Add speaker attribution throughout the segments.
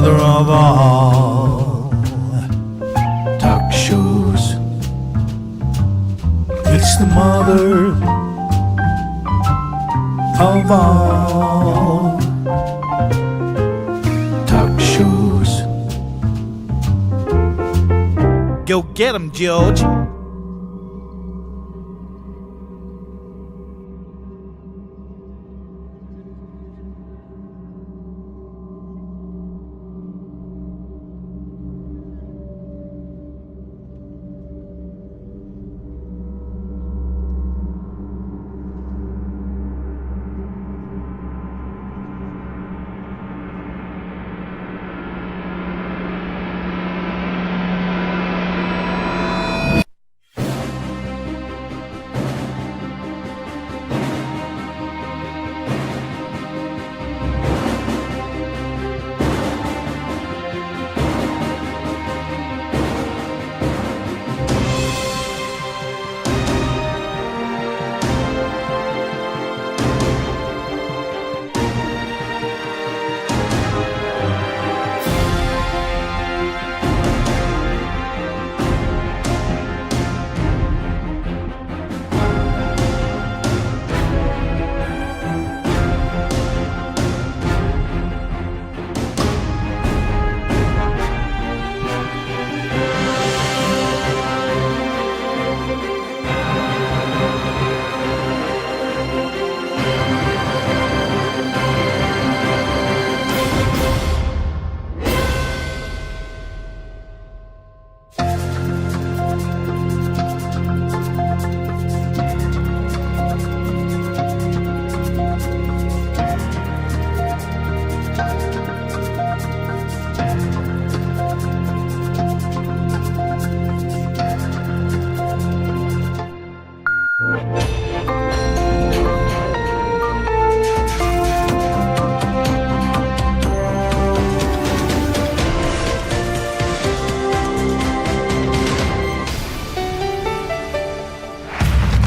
Speaker 1: mother of all talk shows. It's the mother of all talk shows. Go get 'em, George.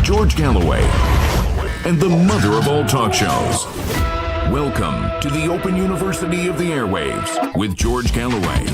Speaker 2: George Galloway, and the mother of all talk shows. Welcome to the Open University of the Airwaves with George Galloway.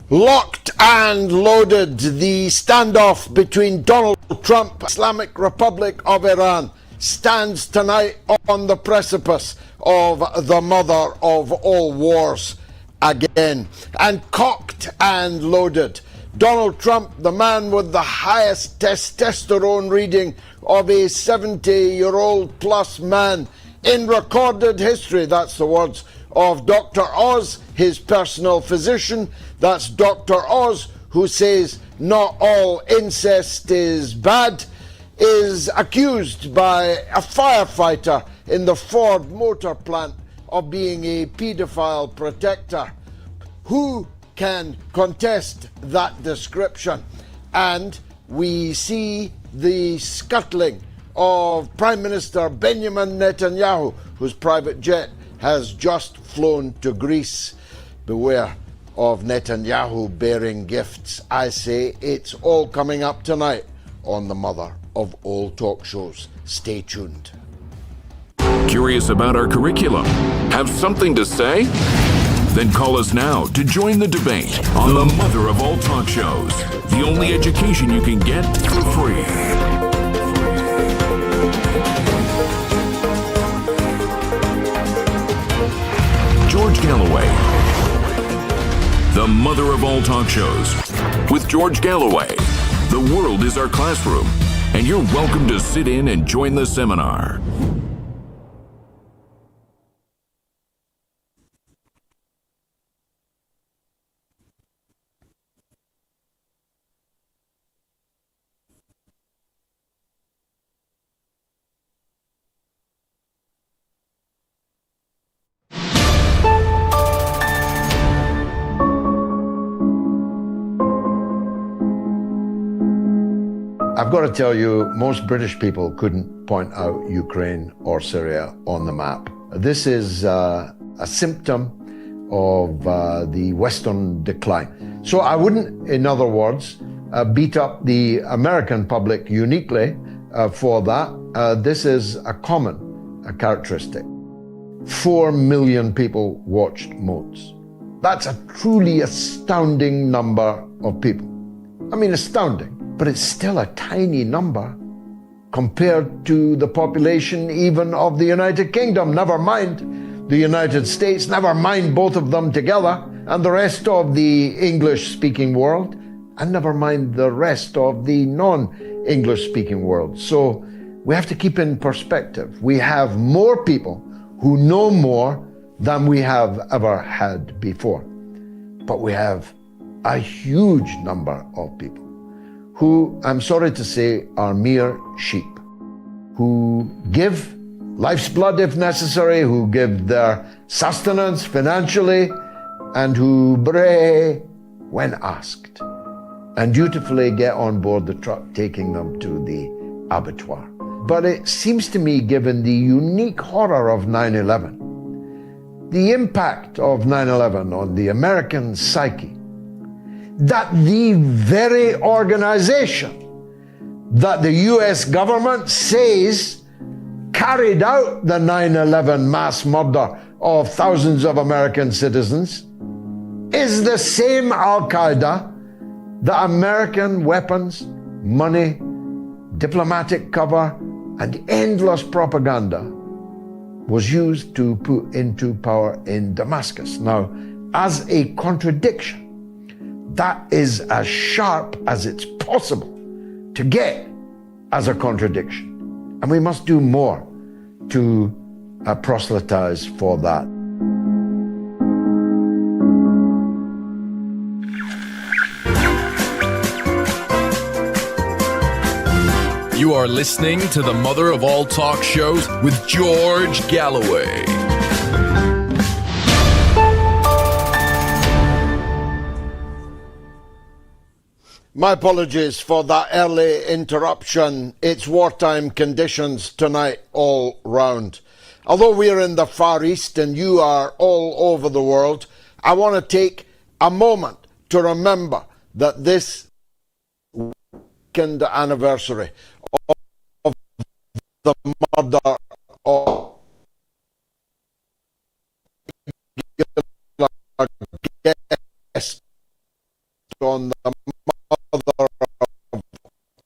Speaker 3: Locked and loaded, the standoff between Donald Trump, Islamic Republic of Iran, stands tonight on the precipice of the mother of all wars again. And cocked and loaded, Donald Trump, the man with the highest testosterone reading of a 70-year-old plus man in recorded history. That's the words of Dr. Oz, his personal physician. That's Dr. Oz, who says not all incest is bad, is accused by a firefighter in the Ford motor plant of being a paedophile protector. Who can contest that description? And we see the scuttling of Prime Minister Benjamin Netanyahu, whose private jet has just flown to Greece. Beware of Netanyahu bearing gifts. I say it's all coming up tonight on the mother of all talk shows. Stay tuned.
Speaker 2: Curious about our curriculum? Have something to say? Then call us now to join the debate on the mother of all talk shows. The only education you can get for free. George Galloway, the mother of all talk shows. With George Galloway, the world is our classroom, and you're welcome to sit in and join the seminar.
Speaker 3: I've got to tell you, most British people couldn't point out Ukraine or Syria on the map. This is a symptom of the Western decline. So I wouldn't, in other words, beat up the American public uniquely for that. This is a common characteristic. 4 million people watched Moats. That's a truly astounding number of people. I mean, astounding, but it's still a tiny number compared to the population even of the United Kingdom, never mind the United States, never mind both of them together, and the rest of the English-speaking world, and never mind the rest of the non-English-speaking world. So we have to keep in perspective. We have more people who know more than we have ever had before. But we have a huge number of people who, I'm sorry to say, are mere sheep, who give life's blood if necessary, who give their sustenance financially, and who bray when asked, and dutifully get on board the truck taking them to the abattoir. But it seems to me, given the unique horror of 9/11, the impact of 9/11 on the American psyche, that the very organization that the US government says carried out the 9/11 mass murder of thousands of American citizens is the same Al-Qaeda that American weapons, money, diplomatic cover, and endless propaganda was used to put into power in Damascus. Now, as a contradiction, that is as sharp as it's possible to get as a contradiction. And we must do more to proselytize for that.
Speaker 4: You are listening to the mother of all talk shows with George Galloway.
Speaker 3: My apologies for that early interruption. It's wartime conditions tonight all round. Although we're in the Far East and you are all over the world, I want to take a moment to remember that this second anniversary of the murder of guest on the mother of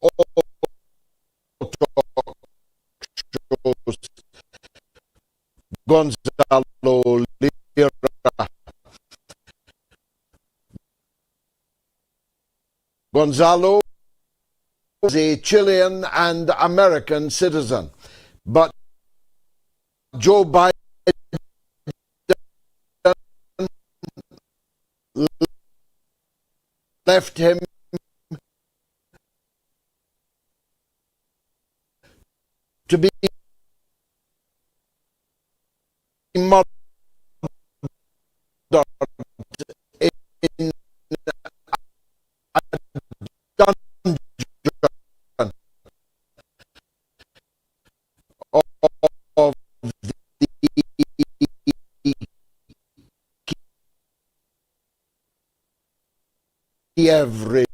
Speaker 3: all talk shows, Gonzalolira. Gonzalo is a Chilean and American citizen, but Joe Biden left him to be murdered in a dungeon of the Kiev regime.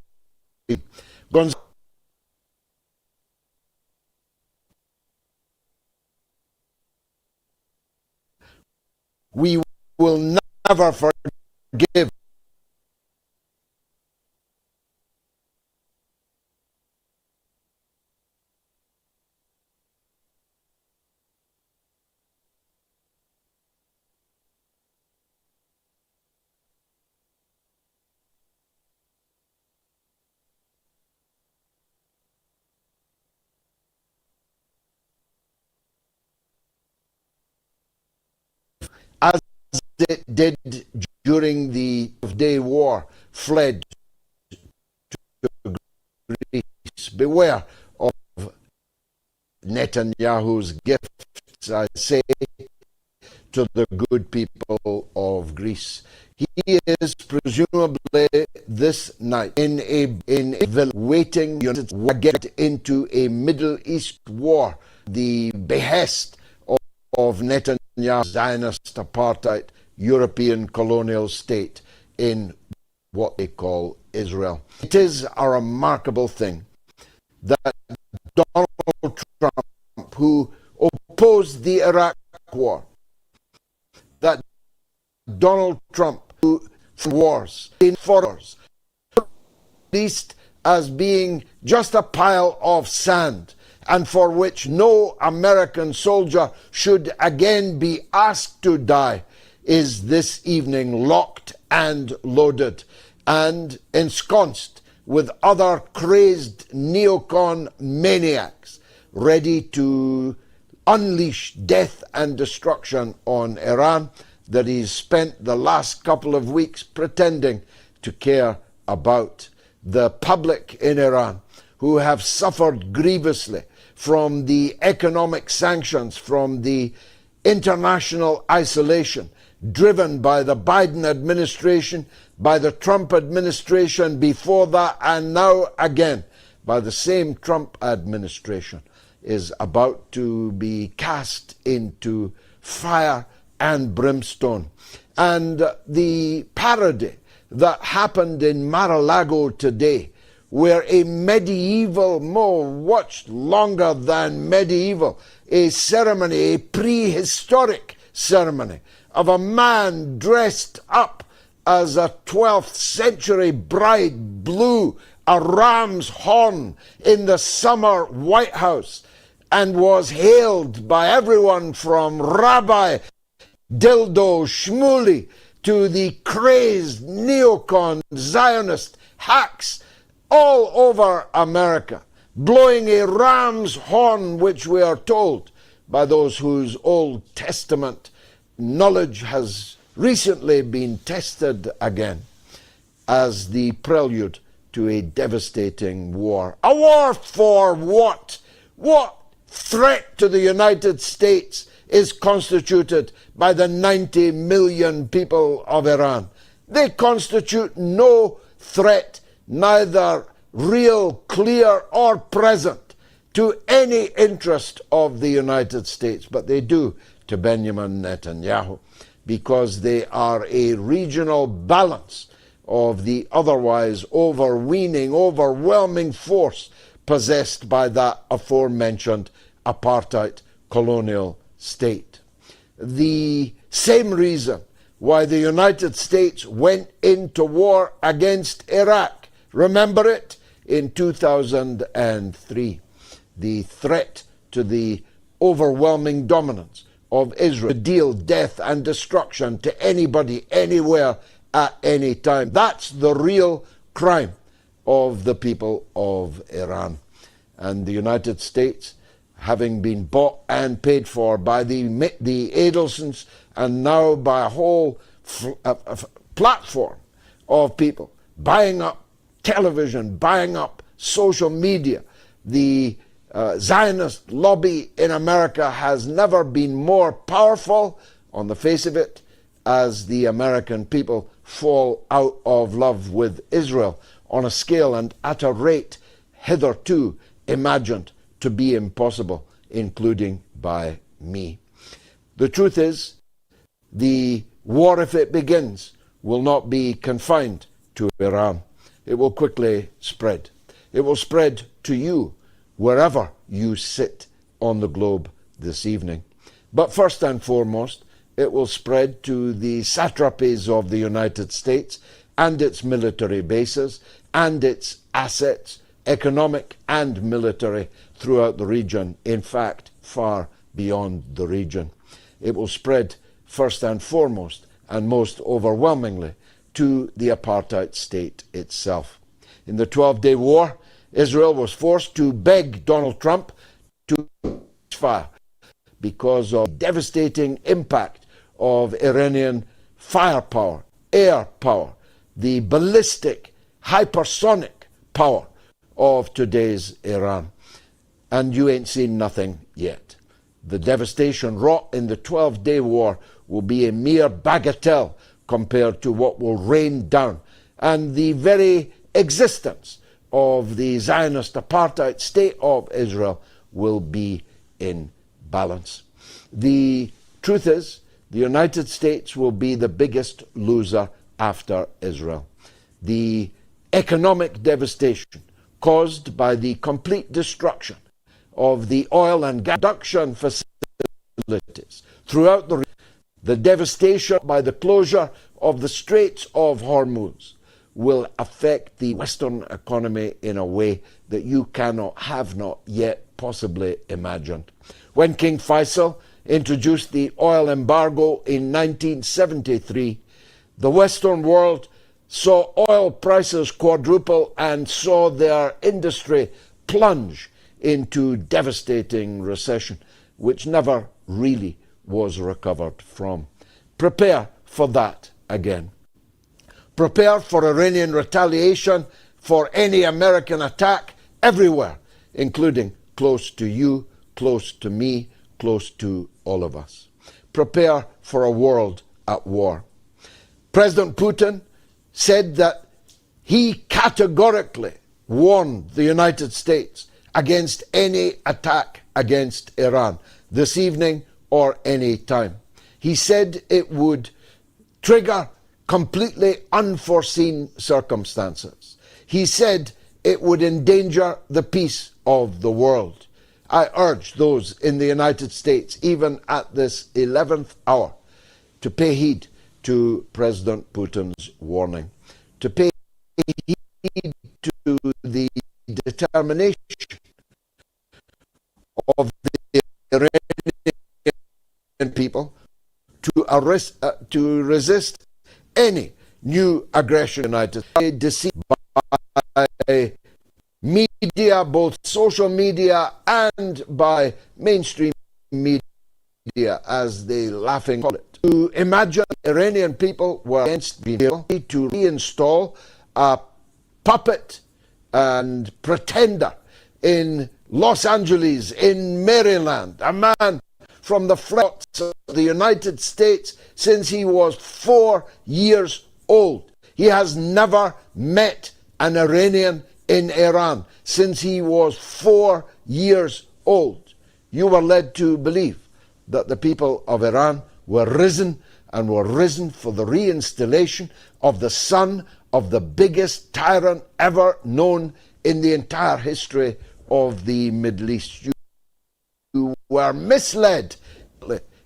Speaker 3: We will never forgive as it did during the Day War, fled to Greece. Beware of Netanyahu's gifts, I say, to the good people of Greece. He is presumably this night in a villa waiting to get into a Middle East war, the behest of Netanyahu's Zionist apartheid European colonial state in what they call Israel. It is a remarkable thing that Donald Trump, who opposed the Iraq war, Donald Trump to wars in foreigners, least as being just a pile of sand, and for which no American soldier should again be asked to die, is this evening locked and loaded and ensconced with other crazed neocon maniacs ready to unleash death and destruction on Iran that he's spent the last couple of weeks pretending to care about. The public in Iran, who have suffered grievously from the economic sanctions, from the international isolation driven by the Biden administration, by the Trump administration before that, and now again by the same Trump administration, is about to be cast into fire and brimstone. And the parody that happened in Maralago today, where a medieval, more watched longer than medieval, a ceremony, a prehistoric ceremony of a man dressed up as a 12th century bride blew a ram's horn in the summer White House and was hailed by everyone from Rabbi Dildo Shmuley to the crazed neocon Zionist hacks all over America, blowing a ram's horn, which we are told by those whose Old Testament knowledge has recently been tested again, as the prelude to a devastating war. A war for what? What threat to the United States is constituted by the 90 million people of Iran? They constitute no threat, neither real, clear, or present, to any interest of the United States, but they do to Benjamin Netanyahu, because they are a regional balance of the otherwise overwhelming force possessed by that aforementioned apartheid colonial state. The same reason why the United States went into war against Iraq, remember it, in 2003. The threat to the overwhelming dominance of Israel to deal death and destruction to anybody, anywhere, at any time. That's the real crime of the people of Iran. And the United States, having been bought and paid for by the Adelsons and now by a whole platform of people, buying up television, buying up social media, the Zionist lobby in America has never been more powerful on the face of it, as the American people fall out of love with Israel on a scale and at a rate hitherto imagined to be impossible, including by me. The truth is, the war, if it begins, will not be confined to Iran. It will quickly spread. It will spread to you, wherever you sit on the globe this evening. But first and foremost, it will spread to the satrapies of the United States and its military bases and its assets, economic and military, throughout the region, in fact, far beyond the region. It will spread first and foremost, and most overwhelmingly, to the apartheid state itself. In the 12-day war, Israel was forced to beg Donald Trump to cease because of the devastating impact of Iranian firepower, air power, the ballistic, hypersonic power of today's Iran. And you ain't seen nothing yet. The devastation wrought in the 12-day war will be a mere bagatelle compared to what will rain down, and the very existence of the Zionist apartheid state of Israel will be in balance. The truth is, the United States will be the biggest loser after Israel. The economic devastation caused by the complete destruction of the oil and gas production facilities throughout the region, The devastation by the closure of the Straits of Hormuz will affect the Western economy in a way that you have not yet possibly imagined. When King Faisal introduced the oil embargo in 1973, the Western world saw oil prices quadruple and saw their industry plunge into devastating recession, which never really was recovered from. Prepare for that again. Prepare for Iranian retaliation, for any American attack everywhere, including close to you, close to me, close to all of us. Prepare for a world at war. President Putin said that he categorically warned the United States against any attack against Iran this evening or any time. He said it would trigger completely unforeseen circumstances. He said it would endanger the peace of the world. I urge those in the United States, even at this 11th hour, to pay heed to President Putin's warning, to pay heed to the determination of the Iranian people to resist any new aggression united, deceived by media, both social media and by mainstream media, as they laughingly call it. To imagine Iranian people were against the ability to reinstall a puppet and pretender in Los Angeles, in Maryland, a man from the fronts of the United States since he was 4 years old. He has never met an Iranian in Iran since he was 4 years old. You were led to believe that the people of Iran were risen for the reinstallation of the son of the biggest tyrant ever known in the entire history of the Middle East. You were misled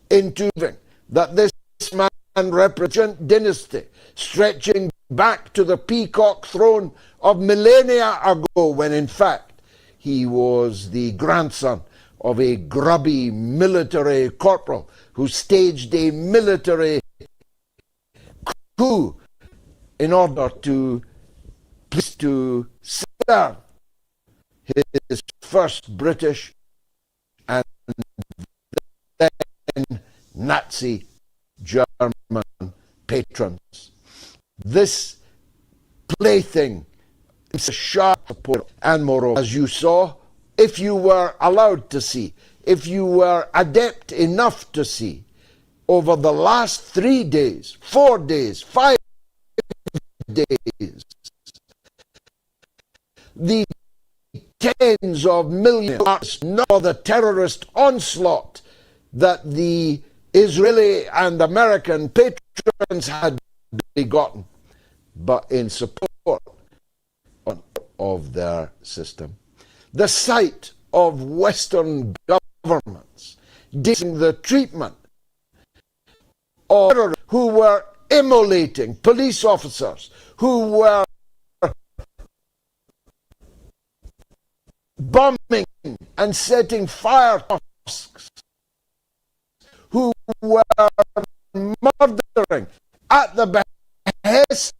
Speaker 3: into thinking that this man represents dynasty stretching back to the peacock throne of millennia ago, when in fact he was the grandson of a grubby military corporal who staged a military coup in order to serve his first British and then Nazi German patrons. This plaything is a sharp support, and moreover, as you saw, if you were allowed to see, if you were adept enough to see, over the last 3 days, 4 days, 5 days, the tens of millions, nor the terrorist onslaught that the Israeli and American patrons had begotten, but in support of their system. The sight of Western governments dictating the treatment of terrorists who were immolating police officers, who were bombing and setting fire to mosques, who were murdering at the behest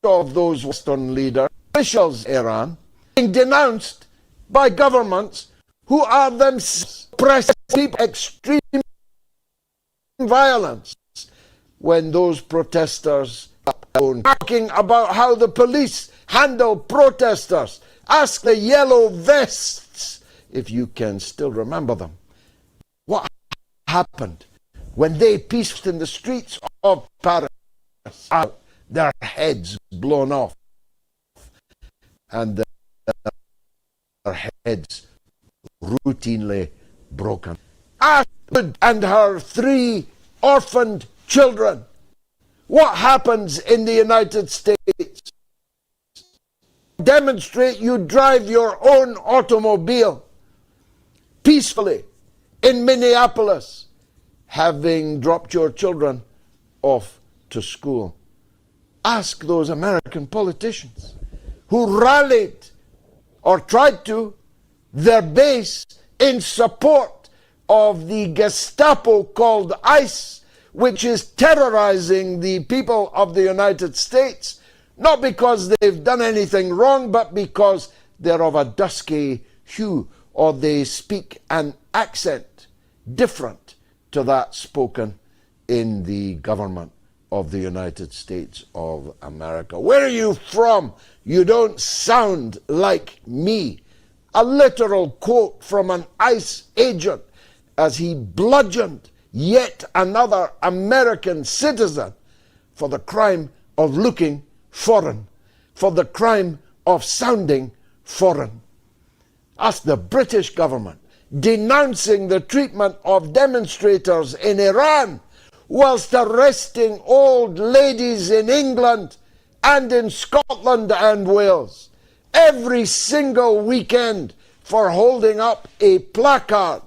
Speaker 3: of those Western leaders, officials in Iran, being denounced by governments who are themselves pressing extreme violence, when those protesters are talking about how the police handle protesters. Ask the yellow vests, if you can still remember them, what happened when they peaced in the streets of Paris, their heads blown off and their heads routinely broken. Ahmed and her 3 orphaned children. What happens in the United States? Demonstrate you drive your own automobile peacefully in Minneapolis. having dropped your children off to school. Ask those American politicians who rallied or tried to their base in support of the Gestapo called ICE, which is terrorizing the people of the United States, not because they've done anything wrong, but because they're of a dusky hue or they speak an accent different to that spoken in the government of the United States of America. Where are you from? You don't sound like me. A literal quote from an ICE agent as he bludgeoned yet another American citizen for the crime of looking foreign, for the crime of sounding foreign. Ask the British government denouncing the treatment of demonstrators in Iran whilst arresting old ladies in England and in Scotland and Wales every single weekend for holding up a placard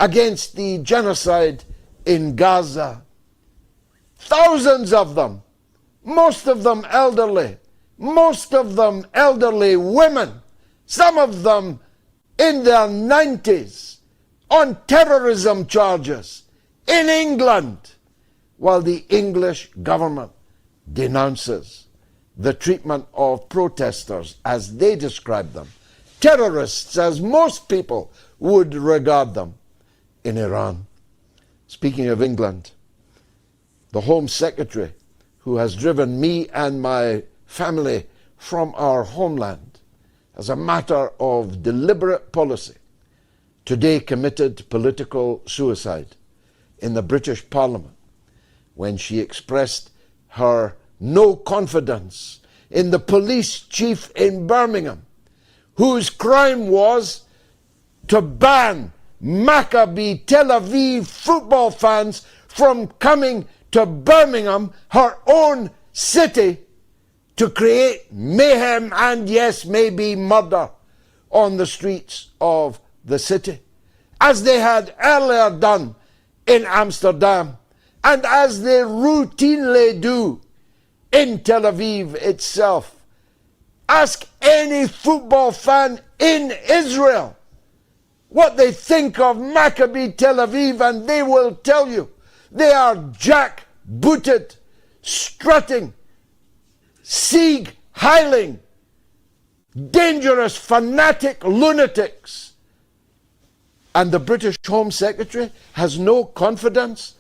Speaker 3: against the genocide in Gaza. Thousands of them, most of them elderly women, some of them in their 90s, on terrorism charges in England, while the English government denounces the treatment of protesters, as they describe them, terrorists as most people would regard them, in Iran. Speaking of England, the Home Secretary, who has driven me and my family from our homeland as a matter of deliberate policy, today committed political suicide in the British Parliament when she expressed her no confidence in the police chief in Birmingham, whose crime was to ban maccabitelaviv football fans from coming to Birmingham, her own city, to create mayhem and, yes, maybe murder on the streets of the city, as they had earlier done in Amsterdam, and as they routinely do in Tel Aviv itself. Ask any football fan in Israel what they think of Maccabitelaviv, and they will tell you they are jack-booted, strutting, sieg-heiling, dangerous, fanatic lunatics. And the British Home Secretary has no confidence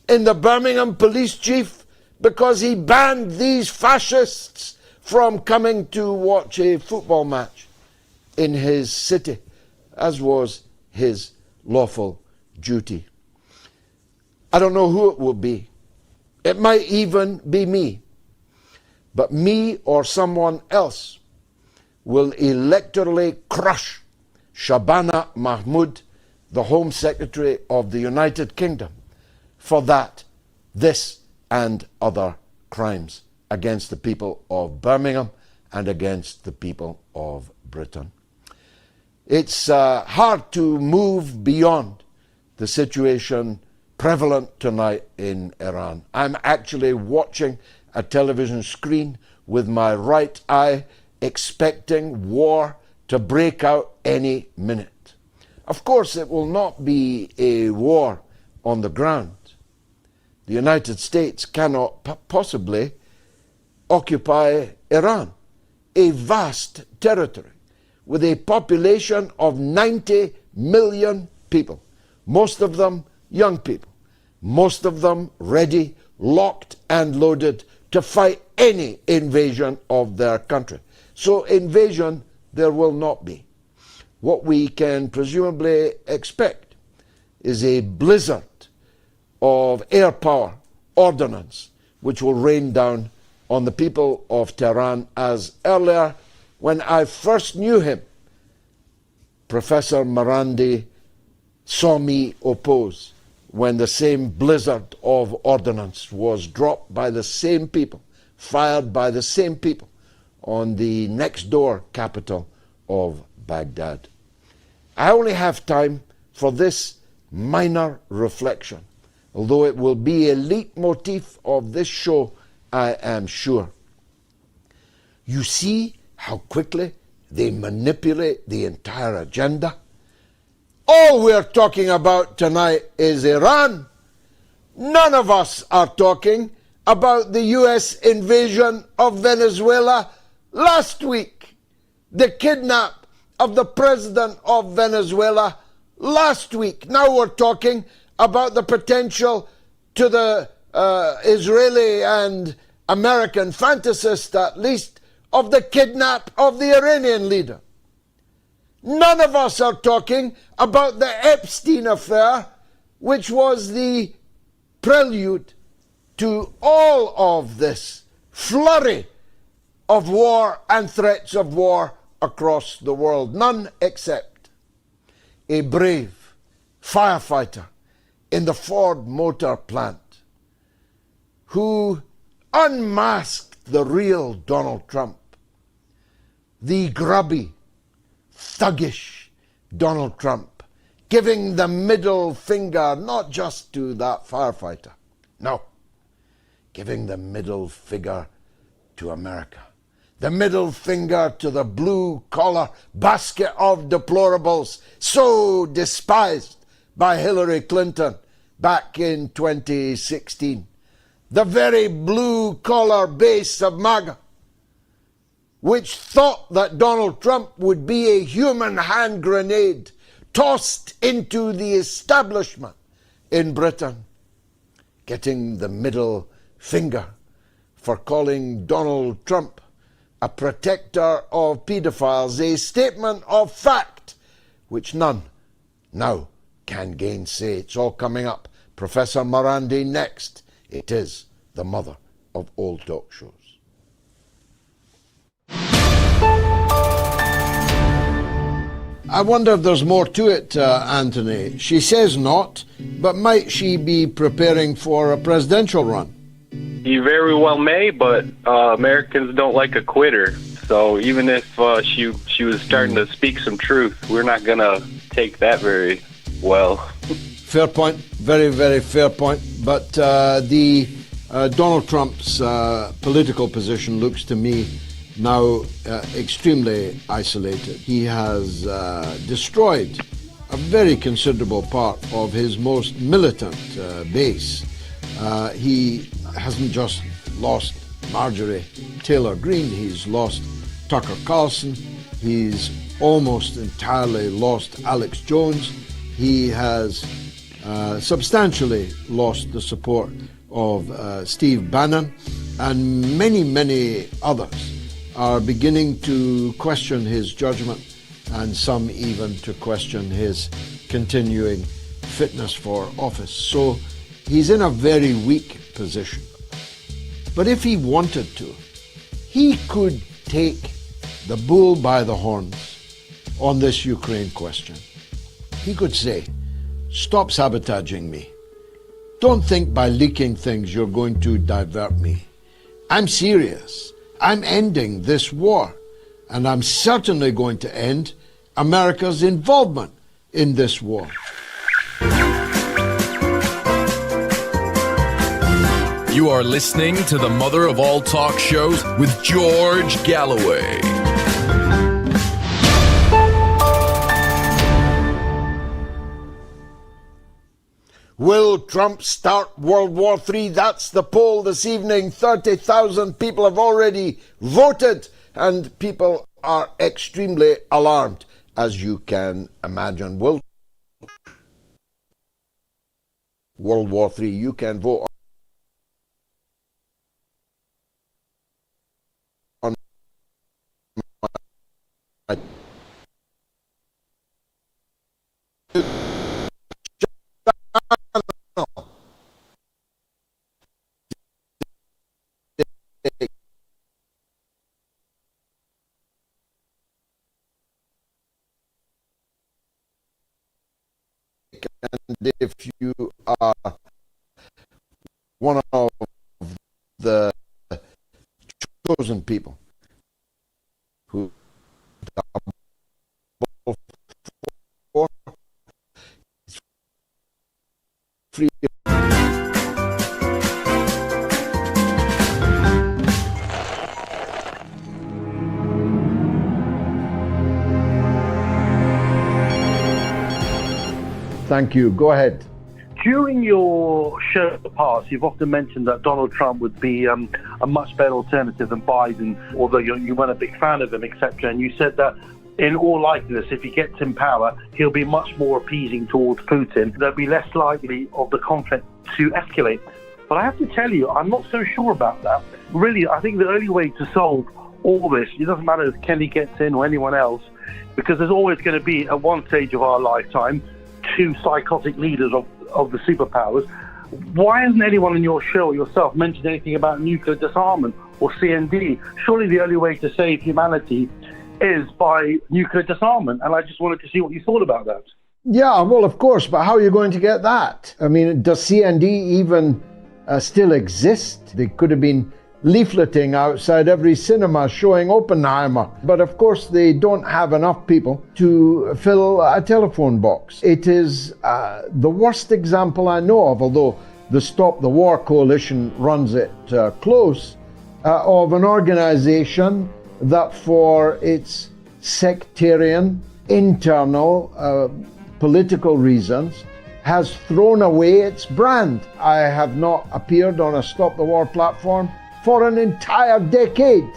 Speaker 3: in the Birmingham police chief because he banned these fascists from coming to watch a football match in his city, as was his lawful duty. I don't know who it will be. It might even be me. But me or someone else will electorally crush Shabanamahmood, the Home Secretary of the United Kingdom, for that, this and other crimes against the people of Birmingham and against the people of Britain. It's hard to move beyond the situation prevalent tonight in Iran. I'm actually watching a television screen with my right eye, expecting war to break out any minute. Of course, it will not be a war on the ground. The United States cannot possibly occupy Iran, a vast territory with a population of 90 million people, most of them young people, most of them ready, locked and loaded to fight any invasion of their country. So invasion there will not be. What we can presumably expect is a blizzard of air power ordnance which will rain down on the people of Tehran, as earlier when I first knew him, Professor Marandi saw me oppose when the same blizzard of ordnance was dropped by the same people, fired by the same people on the next door capital of Baghdad. I only have time for this minor reflection although it will be a leitmotif of this show, I am sure. You see how quickly they manipulate the entire agenda? All we're talking about tonight is Iran. None of us are talking about the US invasion of Venezuela last week, the kidnap of the president of Venezuela last week. Now we're talking about the potential to the Israeli and American fantasists, at least, of the kidnap of the Iranian leader. None of us are talking about the Epstein affair, which was the prelude to all of this flurry of war and threats of war across the world. None except a brave firefighter in the Ford Motor Plant who unmasked the real Donald Trump, the grubby, thuggish Donald Trump, giving the middle finger not just to that firefighter, no, giving the middle finger to America, the middle finger to the blue-collar basket of deplorables so despised by Hillary Clinton back in 2016. The very blue-collar base of MAGA, which thought that Donald Trump would be a human hand grenade tossed into the establishment in Britain, getting the middle finger for calling Donald Trump a protector of paedophiles, a statement of fact which none now can gainsay. It's all coming up. Professor Marandi next. It is the mother of all talk shows. I wonder if there's more to it, Anthony. She says not, but might she be preparing for a presidential run?
Speaker 5: You very well may, but Americans don't like a quitter. So even if she was starting to speak some truth, we're not going to take that very well.
Speaker 3: Fair point. Very, very fair point. But Donald Trump's political position looks to me now extremely isolated. He has destroyed a very considerable part of his most militant base. He hasn't just lost Marjorie Taylor Greene, he's lost Tucker Carlson, he's almost entirely lost Alex Jones, he has substantially lost the support of Steve Bannon, and many, many others are beginning to question his judgment, and some even to question his continuing fitness for office. So he's in a very weak position. But if he wanted to, he could take the bull by the horns on this Ukraine question. He could say, stop sabotaging me. Don't think by leaking things you're going to divert me. I'm serious. I'm ending this war, and I'm certainly going to end America's involvement in this war.
Speaker 4: You are listening to the mother of all talk shows with George Galloway.
Speaker 3: Will Trump start World War III? That's the poll this evening. 30,000 people have already voted, and people are extremely alarmed, as you can imagine. Will World War III? You can vote on my and if you are one of the chosen people who free Thank you. Go ahead.
Speaker 6: During your show in the past, you've often mentioned that Donald Trump would be a much better alternative than Biden, although you weren't a big fan of him, etc. And you said that in all likeliness, if he gets in power, he'll be much more appeasing towards Putin. There'll be less likely of the conflict to escalate. But I have to tell you, I'm not so sure about that. Really, I think the only way to solve all this, it doesn't matter if Kenny gets in or anyone else, because there's always going to be, at one stage of our lifetime, two psychotic leaders of the superpowers. Why hasn't anyone in your show or yourself mentioned anything about nuclear disarmament or CND? Surely the only way to save humanity is by nuclear disarmament. And I just wanted to see what you thought about that.
Speaker 3: Yeah, well, of course, but how are you going to get that? I mean, does CND even still exist? They could have been leafleting outside every cinema showing Oppenheimer. But of course, they don't have enough people to fill a telephone box. It is the worst example I know of, although the Stop the War Coalition runs it close, of an organization that for its sectarian, internal, political reasons has thrown away its brand. I have not appeared on a Stop the War platform for an entire decade.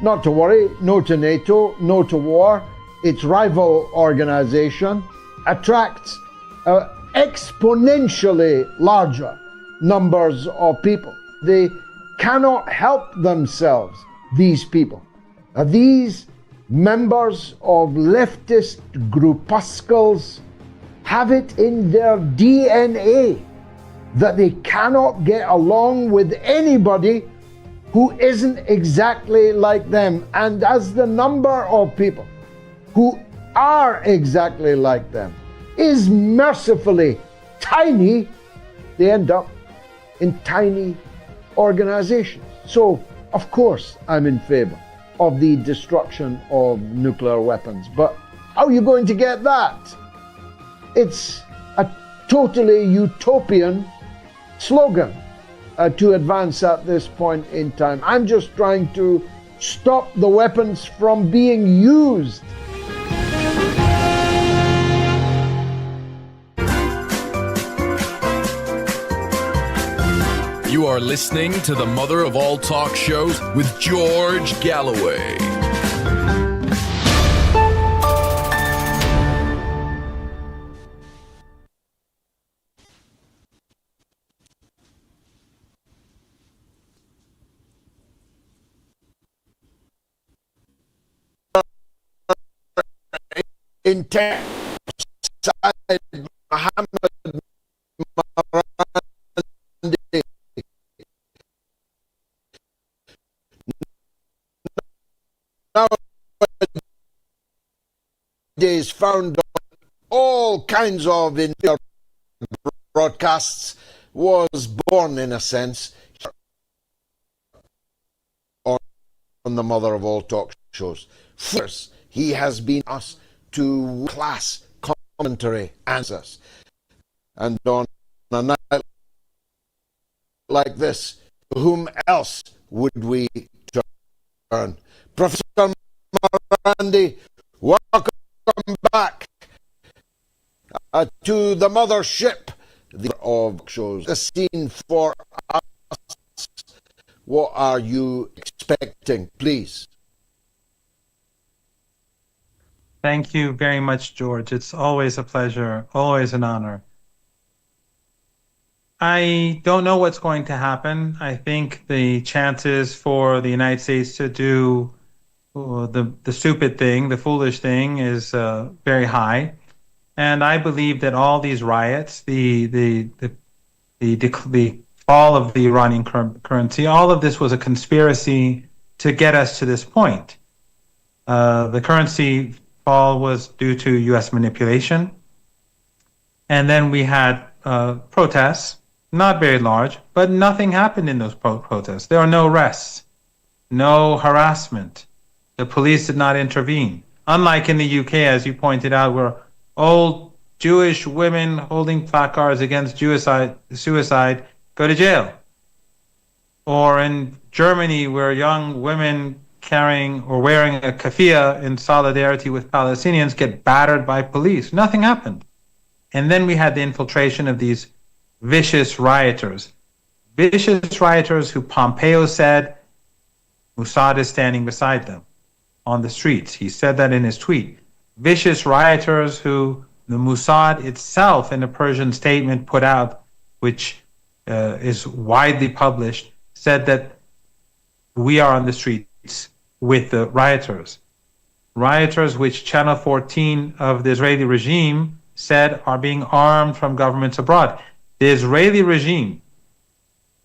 Speaker 3: Not to worry, no to NATO, no to war. Its rival organization attracts exponentially larger numbers of people. They cannot help themselves, these people. These members of leftist groupuscles have it in their DNA that they cannot get along with anybody who isn't exactly like them. And as the number of people who are exactly like them is mercifully tiny, they end up in tiny organizations. So, of course, I'm in favor of the destruction of nuclear weapons. But how are you going to get that? It's a totally utopian slogan to advance at this point in time. I'm just trying to stop the weapons from being used.
Speaker 4: You are listening to the mother of all talk shows with George Galloway.
Speaker 3: Intent Seyed Mohammad Marandi. Nowadays found on all kinds of in broadcasts, was born in a sense on the mother of all talk shows. First, he has been us to class commentary answers. And on a night like this, to whom else would we turn? Professor Marandi, welcome back to the mothership of shows. The scene for us. What are you expecting, please?
Speaker 7: Thank you very much, George. It's always a pleasure, always an honor. I don't know what's going to happen. I think the chances for the United States to do the stupid thing, the foolish thing, is very high. And I believe that all these riots, the fall of the Iranian currency, all of this was a conspiracy to get us to this point. The currency fall was due to U.S. manipulation. And then we had protests, not very large, but nothing happened in those protests. There are no arrests, no harassment. The police did not intervene. Unlike in the UK, as you pointed out, where old Jewish women holding placards against suicide go to jail. Or in Germany, where young women carrying or wearing a keffiyeh in solidarity with Palestinians get battered by police. Nothing happened. And then we had the infiltration of these vicious rioters. Vicious rioters who Pompeo said Mossad is standing beside them on the streets. He said that in his tweet. Vicious rioters who the Mossad itself in a Persian statement put out, which is widely published, said that we are on the streets with the rioters. Rioters which Channel 14 of the Israeli regime said are being armed from governments abroad. The Israeli regime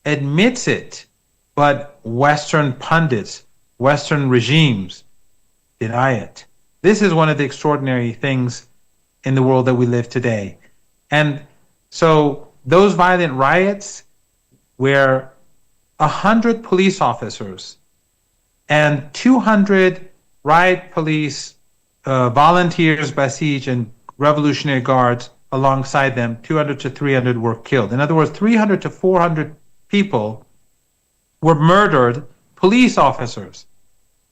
Speaker 7: admits it, but Western pundits, Western regimes deny it. This is one of the extraordinary things in the world that we live today. And so those violent riots where 100 police officers and 200 riot police volunteers, Basij, and Revolutionary Guards alongside them, 200 to 300 were killed. In other words, 300 to 400 people were murdered, police officers.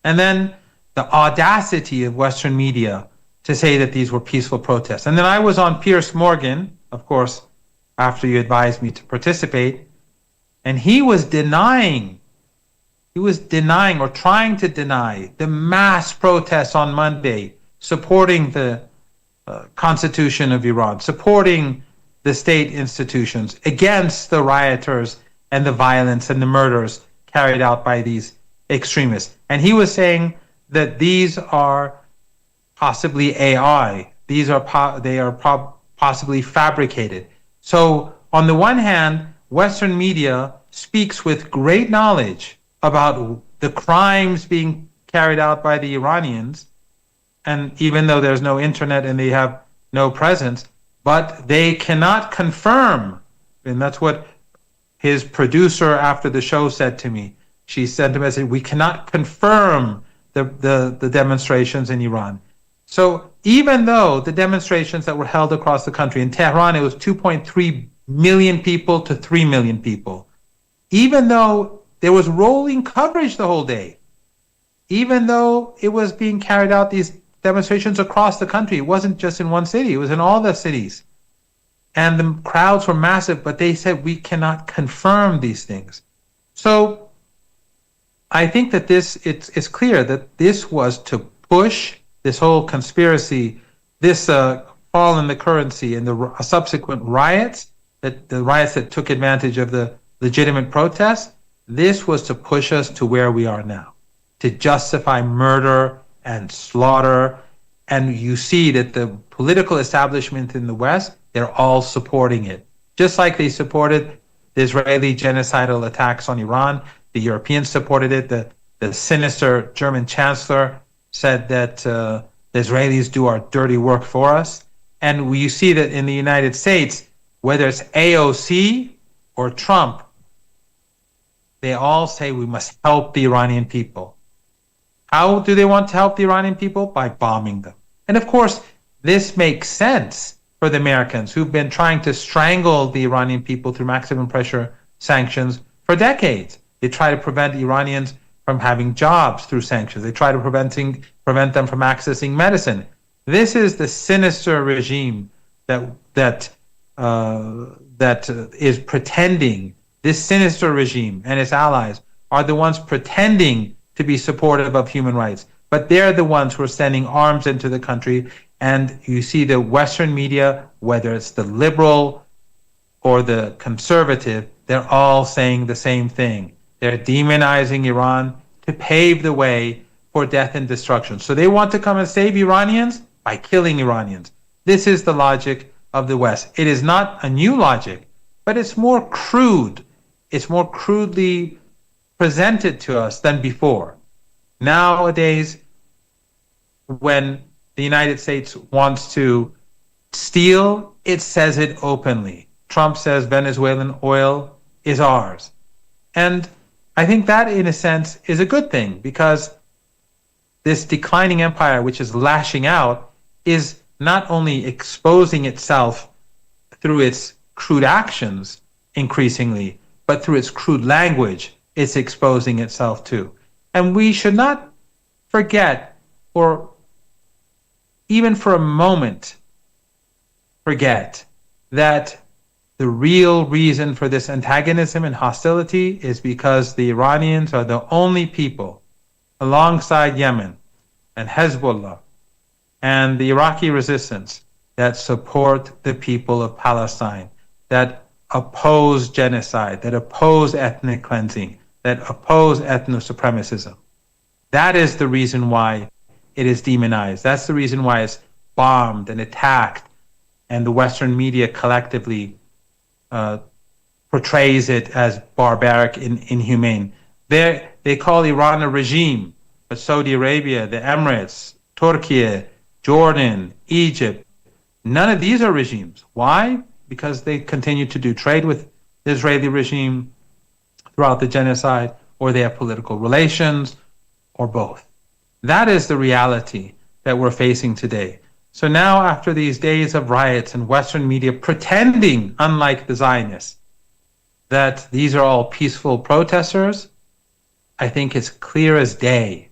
Speaker 7: And then the audacity of Western media to say that these were peaceful protests. And then I was on Piers Morgan, of course, after you advised me to participate, and he was denying or trying to deny the mass protests on Monday, supporting the Constitution of Iran, supporting the state institutions against the rioters and the violence and the murders carried out by these extremists. And he was saying that these are possibly AI. They are possibly fabricated. So on the one hand, Western media speaks with great knowledge about the crimes being carried out by the Iranians, and even though there's no internet and they have no presence, but they cannot confirm, and that's what his producer after the show said to me. She sent a message, we cannot confirm the demonstrations in Iran. So even though the demonstrations that were held across the country, in Tehran it was 2.3 million people to 3 million people, even though there was rolling coverage the whole day, even though it was being carried out, these demonstrations across the country, it wasn't just in one city, it was in all the cities. And the crowds were massive, but they said we cannot confirm these things. So I think that it's clear that this was to push this whole conspiracy, this fall in the currency and the subsequent riots, the riots that took advantage of the legitimate protests. This was to push us to where we are now, to justify murder and slaughter. And you see that the political establishment in the West, they're all supporting it. Just like they supported the Israeli genocidal attacks on Iran, the Europeans supported it. The sinister German chancellor said that the Israelis do our dirty work for us. And you see that in the United States, whether it's AOC or Trump, they all say we must help the Iranian people. How do they want to help the Iranian people? By bombing them. And of course, this makes sense for the Americans who've been trying to strangle the Iranian people through maximum pressure sanctions for decades. They try to prevent Iranians from having jobs through sanctions. They try to prevent them from accessing medicine. This is the sinister regime that is pretending. This sinister regime and its allies are the ones pretending to be supportive of human rights, but they're the ones who are sending arms into the country. And you see the Western media, whether it's the liberal or the conservative, they're all saying the same thing. They're demonizing Iran to pave the way for death and destruction. So they want to come and save Iranians by killing Iranians. This is the logic of the West. It is not a new logic, but it's more crude. It's more crudely presented to us than before. Nowadays, when the United States wants to steal, it says it openly. Trump says Venezuelan oil is ours. And I think that, in a sense, is a good thing, because this declining empire, which is lashing out, is not only exposing itself through its crude actions increasingly, but through its crude language, it's exposing itself too. And we should not forget, or even for a moment, forget that the real reason for this antagonism and hostility is because the Iranians are the only people, alongside Yemen and Hezbollah and the Iraqi resistance, that support the people of Palestine, that oppose genocide, that oppose ethnic cleansing, that oppose ethno-supremacism. That is the reason why it is demonized. That's the reason why it's bombed and attacked, and the Western media collectively portrays it as barbaric and inhumane. They call Iran a regime, but Saudi Arabia, the Emirates, Turkey, Jordan, Egypt, none of these are regimes. Why? Because they continue to do trade with the Israeli regime throughout the genocide, or they have political relations, or both. That is the reality that we're facing today. So now, after these days of riots and Western media pretending, unlike the Zionists, that these are all peaceful protesters, I think it's clear as day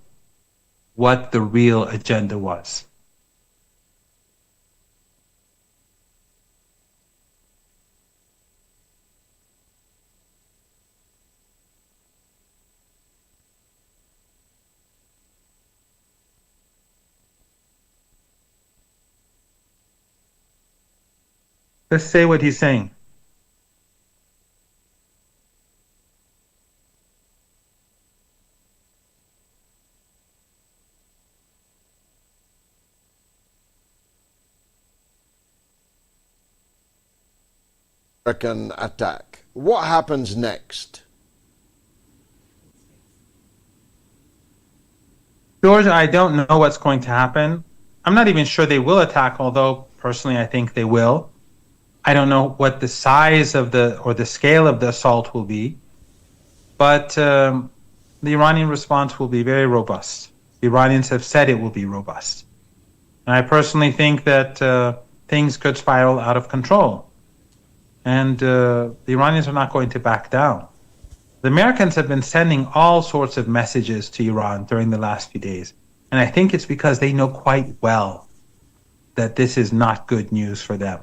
Speaker 7: what the real agenda was. Let's say what he's saying.
Speaker 3: American attack. What happens next?
Speaker 7: George, I don't know what's going to happen. I'm not even sure they will attack, although personally I think they will. I don't know what the size of the scale of the assault will be, but the Iranian response will be very robust. The Iranians have said it will be robust. And I personally think that things could spiral out of control. And the Iranians are not going to back down. The Americans have been sending all sorts of messages to Iran during the last few days. And I think it's because they know quite well that this is not good news for them.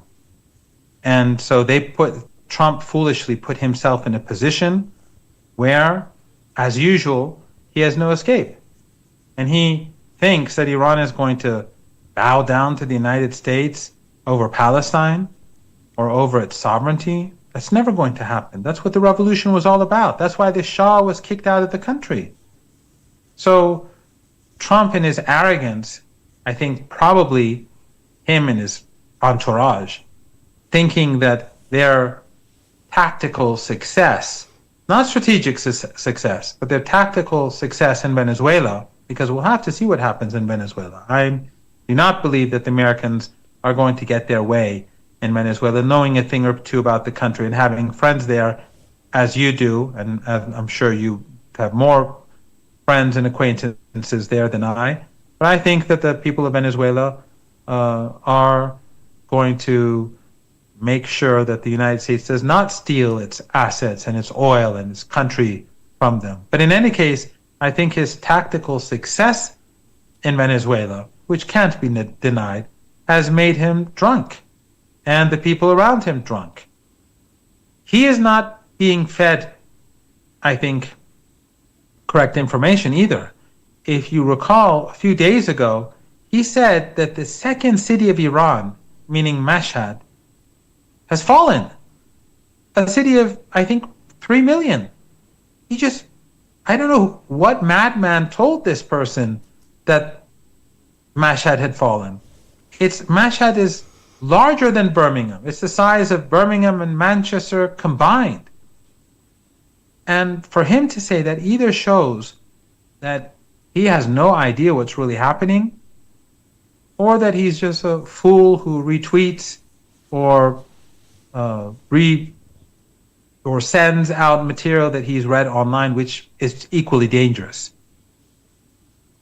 Speaker 7: And so Trump foolishly put himself in a position where, as usual, he has no escape. And he thinks that Iran is going to bow down to the United States over Palestine or over its sovereignty. That's never going to happen. That's what the revolution was all about. That's why the Shah was kicked out of the country. So Trump, in his arrogance, I think probably him and his entourage, thinking that their tactical success, not strategic success, but their tactical success in Venezuela, because we'll have to see what happens in Venezuela. I do not believe that the Americans are going to get their way in Venezuela, knowing a thing or two about the country and having friends there, as you do, and I'm sure you have more friends and acquaintances there than I. But I think that the people of Venezuela are going to make sure that the United States does not steal its assets and its oil and its country from them. But in any case, I think his tactical success in Venezuela, which can't be denied, has made him drunk and the people around him drunk. He is not being fed, I think, correct information either. If you recall, a few days ago, he said that the second city of Iran, meaning Mashhad, has fallen. A city of, I think, 3 million. I don't know what madman told this person that Mashhad had fallen. Mashhad is larger than Birmingham. It's the size of Birmingham and Manchester combined. And for him to say that either shows that he has no idea what's really happening, or that he's just a fool who retweets or sends out material that he's read online, which is equally dangerous.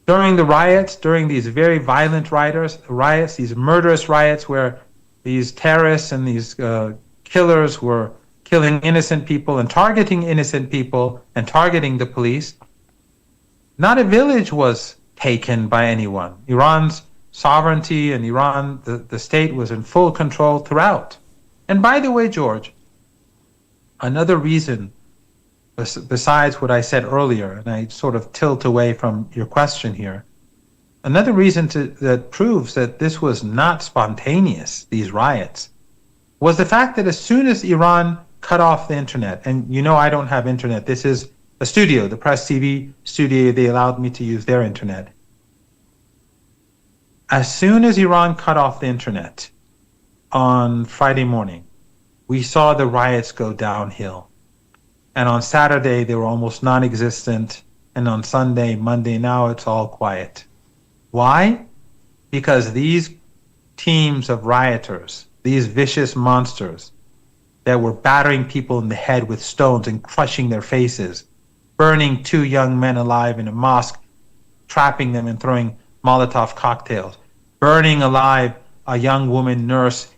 Speaker 7: During the riots, during these very violent riots, these murderous riots where these terrorists and these killers were killing innocent people and targeting innocent people and targeting the police, not a village was taken by anyone. Iran's sovereignty in Iran, the state was in full control throughout. And by the way, George, another reason, besides what I said earlier, and I sort of tilt away from your question here, another reason that proves that this was not spontaneous, these riots, was the fact that as soon as Iran cut off the internet, and you know I don't have internet, this is a studio, the Press TV studio, they allowed me to use their internet. As soon as Iran cut off the internet on Friday morning, we saw the riots go downhill. And on Saturday, they were almost non-existent. And on Sunday, Monday, now it's all quiet. Why? Because these teams of rioters, these vicious monsters that were battering people in the head with stones and crushing their faces, burning 2 young men alive in a mosque, trapping them and throwing Molotov cocktails, burning alive a young woman nurse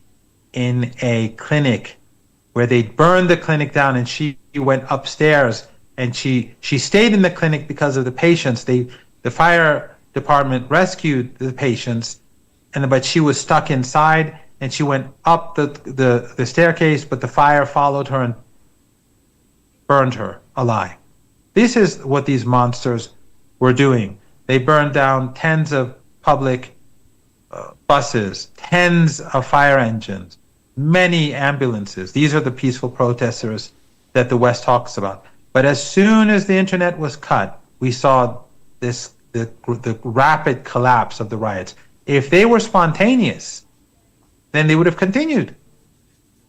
Speaker 7: in a clinic where they burned the clinic down, and she went upstairs and she stayed in the clinic because of the patients. The fire department rescued the patients, but she was stuck inside, and she went up the staircase, but the fire followed her and burned her alive. This is what these monsters were doing. They burned down tens of public buses, tens of fire engines, many ambulances. These are the peaceful protesters that the West talks about. But as soon as the internet was cut, we saw the rapid collapse of the riots. If they were spontaneous, then they would have continued.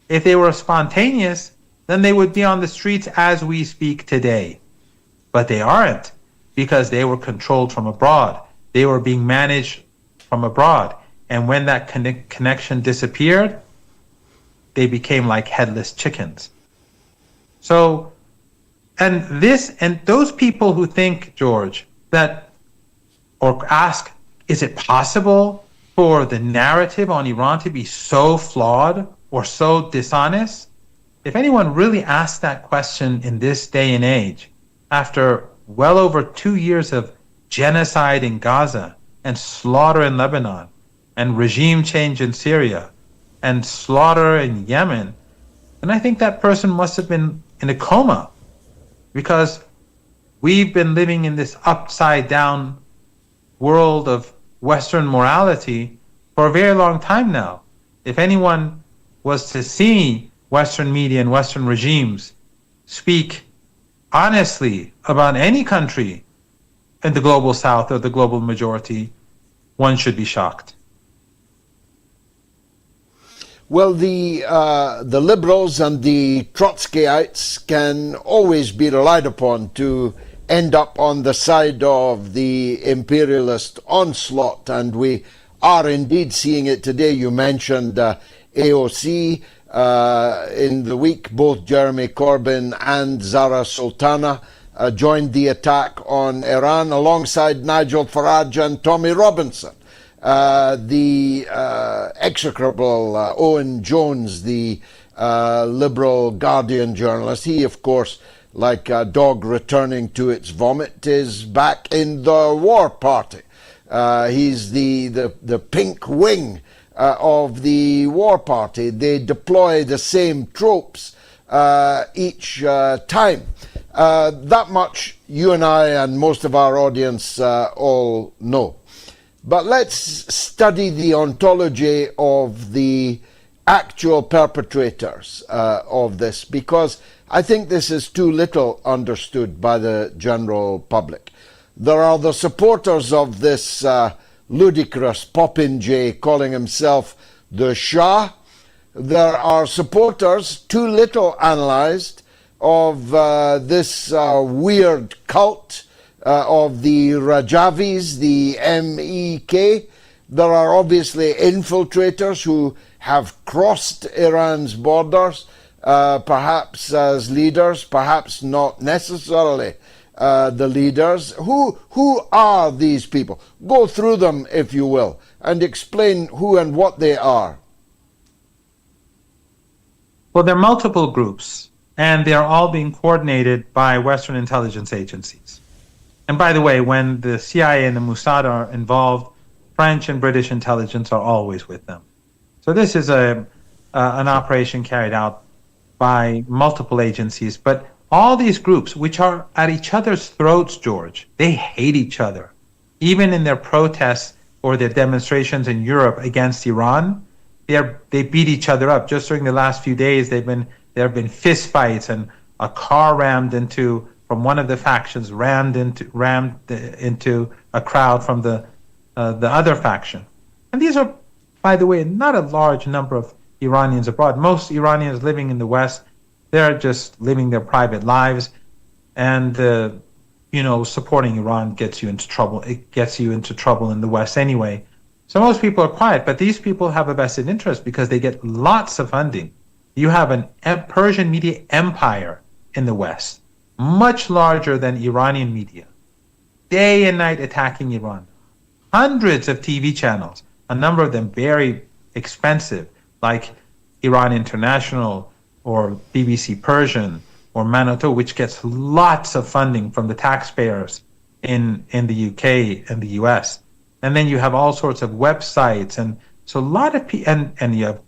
Speaker 7: If they were spontaneous, then they would be on the streets as we speak today. But they aren't, because they were controlled from abroad. They were being managed from abroad. And when that connection disappeared, they became like headless chickens. So, and those people who think, George, that, or ask, is it possible for the narrative on Iran to be so flawed or so dishonest? If anyone really asked that question in this day and age, after well over 2 years of genocide in Gaza and slaughter in Lebanon and regime change in Syria and slaughter in Yemen, then I think that person must have been in a coma, because we've been living in this upside down world of Western morality for a very long time now. If anyone was to see Western media and Western regimes speak honestly about any country in the global South or the global majority, one should be shocked.
Speaker 3: Well, the liberals and the Trotskyites can always be relied upon to end up on the side of the imperialist onslaught, and we are indeed seeing it today. You mentioned AOC. In the week, both Jeremy Corbyn and Zara Sultana joined the attack on Iran alongside Nigel Farage and Tommy Robinson. The execrable Owenjones, the liberal Guardian journalist, he, of course, like a dog returning to its vomit, is back in the war party. He's the pink wing of the war party. They deploy the same tropes each time. That much you and I and most of our audience all know. But let's study the ontology of the actual perpetrators of this, because I think this is too little understood by the general public. There are the supporters of this ludicrous popinjay calling himself the Shah. There are supporters, too little analysed, of this weird cult of the Rajavis, the MEK. There are obviously infiltrators who have crossed Iran's borders, perhaps as leaders, perhaps not necessarily the leaders. Who are these people? Go through them, if you will, and explain who and what they are.
Speaker 7: Well, there are multiple groups, and they are all being coordinated by Western intelligence agencies. And by the way, when the CIA and the Mossad are involved, French and British intelligence are always with them. So this is an operation carried out by multiple agencies, but all these groups, which are at each other's throats, George, they hate each other. Even in their protests or their demonstrations in Europe against Iran, they beat each other up. Just during the last few days, there have been fist fights, and a car from one of the factions rammed into a crowd from the other faction. And these are, by the way, not a large number of Iranians abroad. Most Iranians living in the West, they're just living their private lives, and supporting Iran gets you into trouble. It gets you into trouble in the West anyway. So most people are quiet, but these people have a vested interest because they get lots of funding. You have a Persian media empire in the West, much larger than Iranian media, day and night attacking Iran. Hundreds of TV channels, a number of them very expensive, like Iran International or BBC Persian or Manoto, which gets lots of funding from the taxpayers in the UK and the US. And then you have all sorts of websites, and so a lot of people, and you have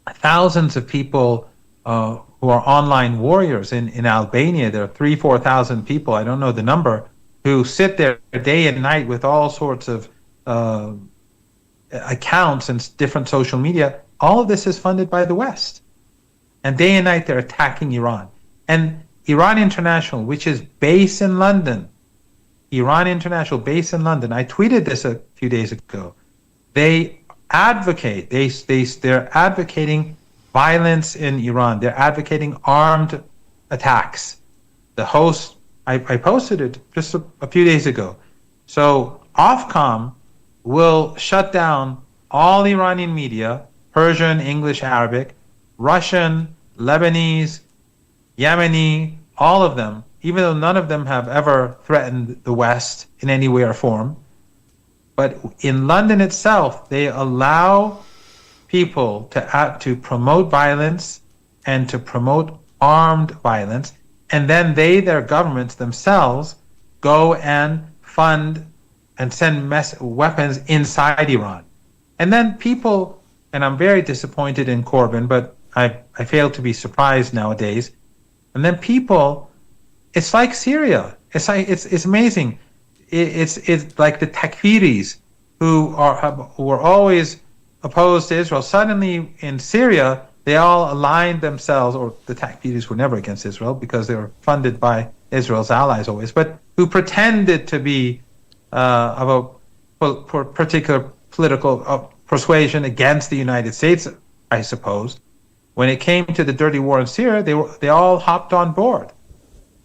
Speaker 7: thousands of people who are online warriors in Albania. There are 3,000-4,000 people, I don't know the number, who sit there day and night with all sorts of accounts and different social media. All of this is funded by the West. And day and night they're attacking Iran. And Iran International, which is based in London, Iran International based in London, I tweeted this a few days ago. They advocate, they're advocating violence in Iran. They're advocating armed attacks. The host, I posted it just a few days ago. So Ofcom will shut down all Iranian media, Persian, English, Arabic, Russian, Lebanese, Yemeni, all of them, even though none of them have ever threatened the West in any way or form. But in London itself, they allow people to promote violence and to promote armed violence, and then their governments themselves go and fund and send weapons inside Iran. And then people, and I'm very disappointed in Corbyn, but I fail to be surprised nowadays. And then people, it's like Syria. It's amazing. It's like the Takfiris who were always opposed to Israel. Suddenly in Syria, they all aligned themselves, or the Takfiris were never against Israel because they were funded by Israel's allies always, but who pretended to be of a particular political persuasion against the United States, I suppose. When it came to the dirty war in Syria, they all hopped on board.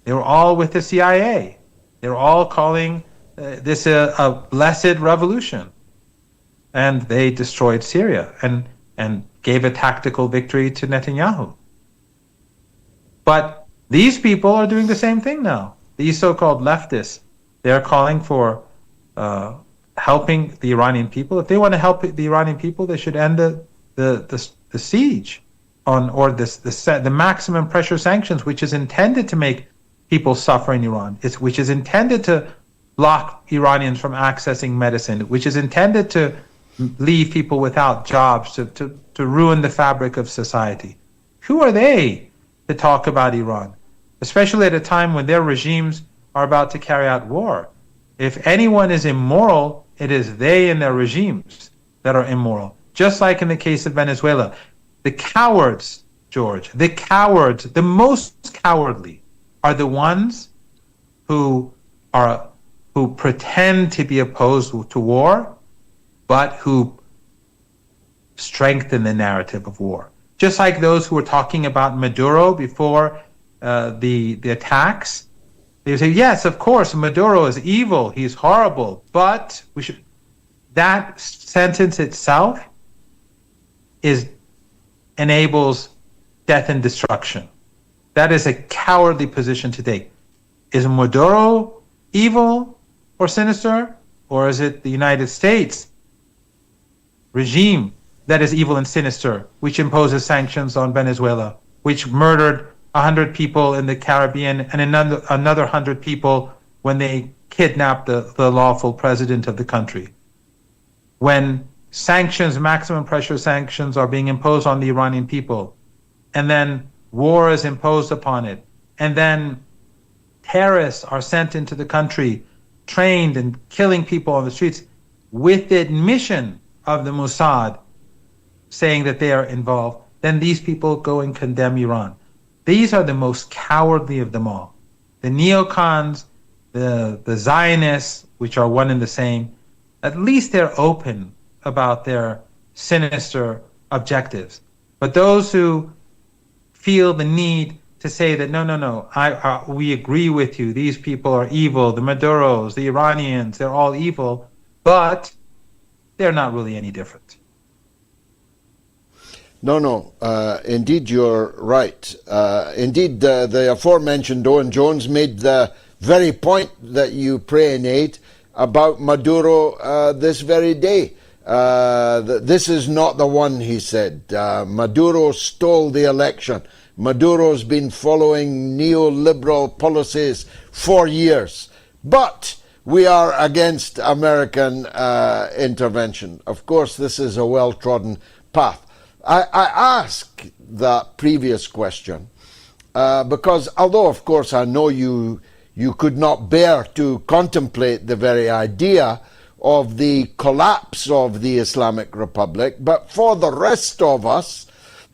Speaker 7: They were all with the CIA. They were all calling this a blessed revolution. And they destroyed Syria and gave a tactical victory to Netanyahu. But these people are doing the same thing now. These so-called leftists, they're calling for helping the Iranian people. If they want to help the Iranian people, they should end the siege the maximum pressure sanctions, which is intended to make people suffer in Iran. Which is intended to block Iranians from accessing medicine, which is intended to leave people without jobs, to ruin the fabric of society. Who are they to talk about Iran, especially at a time when their regimes are about to carry out war? If anyone is immoral, it is they and their regimes that are immoral. Just like in the case of Venezuela. The cowards, George, the most cowardly are the ones who pretend to be opposed to war, but who strengthen the narrative of war. Just like those who were talking about Maduro before the attacks. They say, yes, of course, Maduro is evil, he's horrible, but that sentence itself enables death and destruction. That is a cowardly position to take. Is Maduro evil or sinister, or is it the United States regime that is evil and sinister, which imposes sanctions on Venezuela, which murdered 100 people in the Caribbean and another 100 people when they kidnap the lawful president of the country, when sanctions, maximum pressure sanctions, are being imposed on the Iranian people, and then war is imposed upon it, and then terrorists are sent into the country, trained and killing people on the streets, with the admission of the Mossad saying that they are involved, then these people go and condemn Iran. These are the most cowardly of them all. The neocons, the Zionists, which are one and the same, at least they're open about their sinister objectives. But those who feel the need to say that, no, we agree with you, these people are evil, the Maduros, the Iranians, they're all evil, but they're not really any different.
Speaker 3: No, indeed you're right. Indeed, the aforementioned Owenjones made the very point that you preanate about Maduro this very day. This is not the one, he said. Maduro stole the election. Maduro's been following neoliberal policies for years. But we are against American intervention. Of course, this is a well-trodden path. I ask that previous question because although, of course, I know you could not bear to contemplate the very idea of the collapse of the Islamic Republic, but for the rest of us,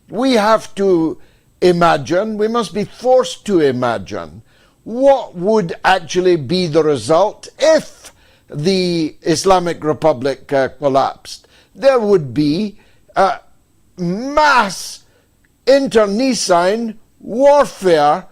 Speaker 3: we have to imagine, we must be forced to imagine what would actually be the result if the Islamic Republic collapsed. There would be mass internecine warfare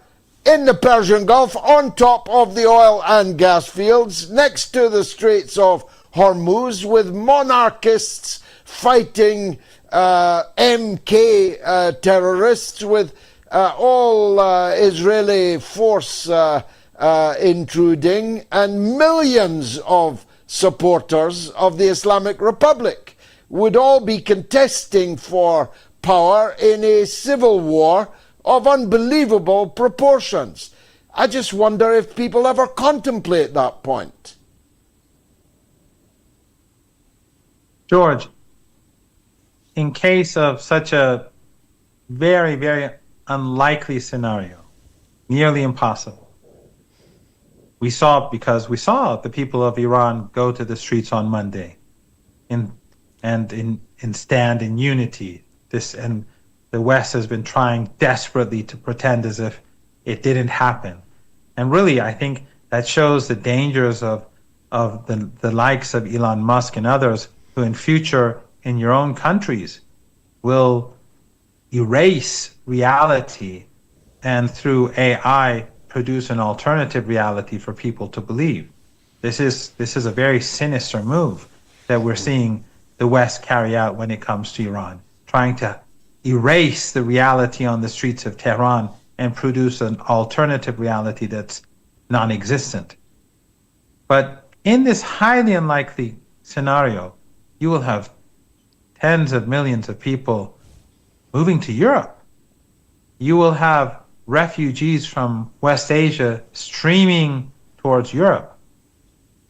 Speaker 3: in the Persian Gulf on top of the oil and gas fields next to the Straits of Hormuz, with monarchists fighting MK terrorists, with all Israeli force intruding, and millions of supporters of the Islamic Republic would all be contesting for power in a civil war of unbelievable proportions. I just wonder if people ever contemplate that point.
Speaker 7: George, in case of such a very, very unlikely scenario, nearly impossible, we saw the people of Iran go to the streets on Monday and stand in unity. And the West has been trying desperately to pretend as if it didn't happen. And really, I think that shows the dangers of the likes of Elon Musk and others, who in future in your own countries will erase reality and through AI produce an alternative reality for people to believe. This is a very sinister move that we're seeing the West carry out when it comes to Iran, trying to erase the reality on the streets of Tehran and produce an alternative reality that's non-existent. But in this highly unlikely scenario, you will have tens of millions of people moving to Europe. You will have refugees from West Asia streaming towards Europe.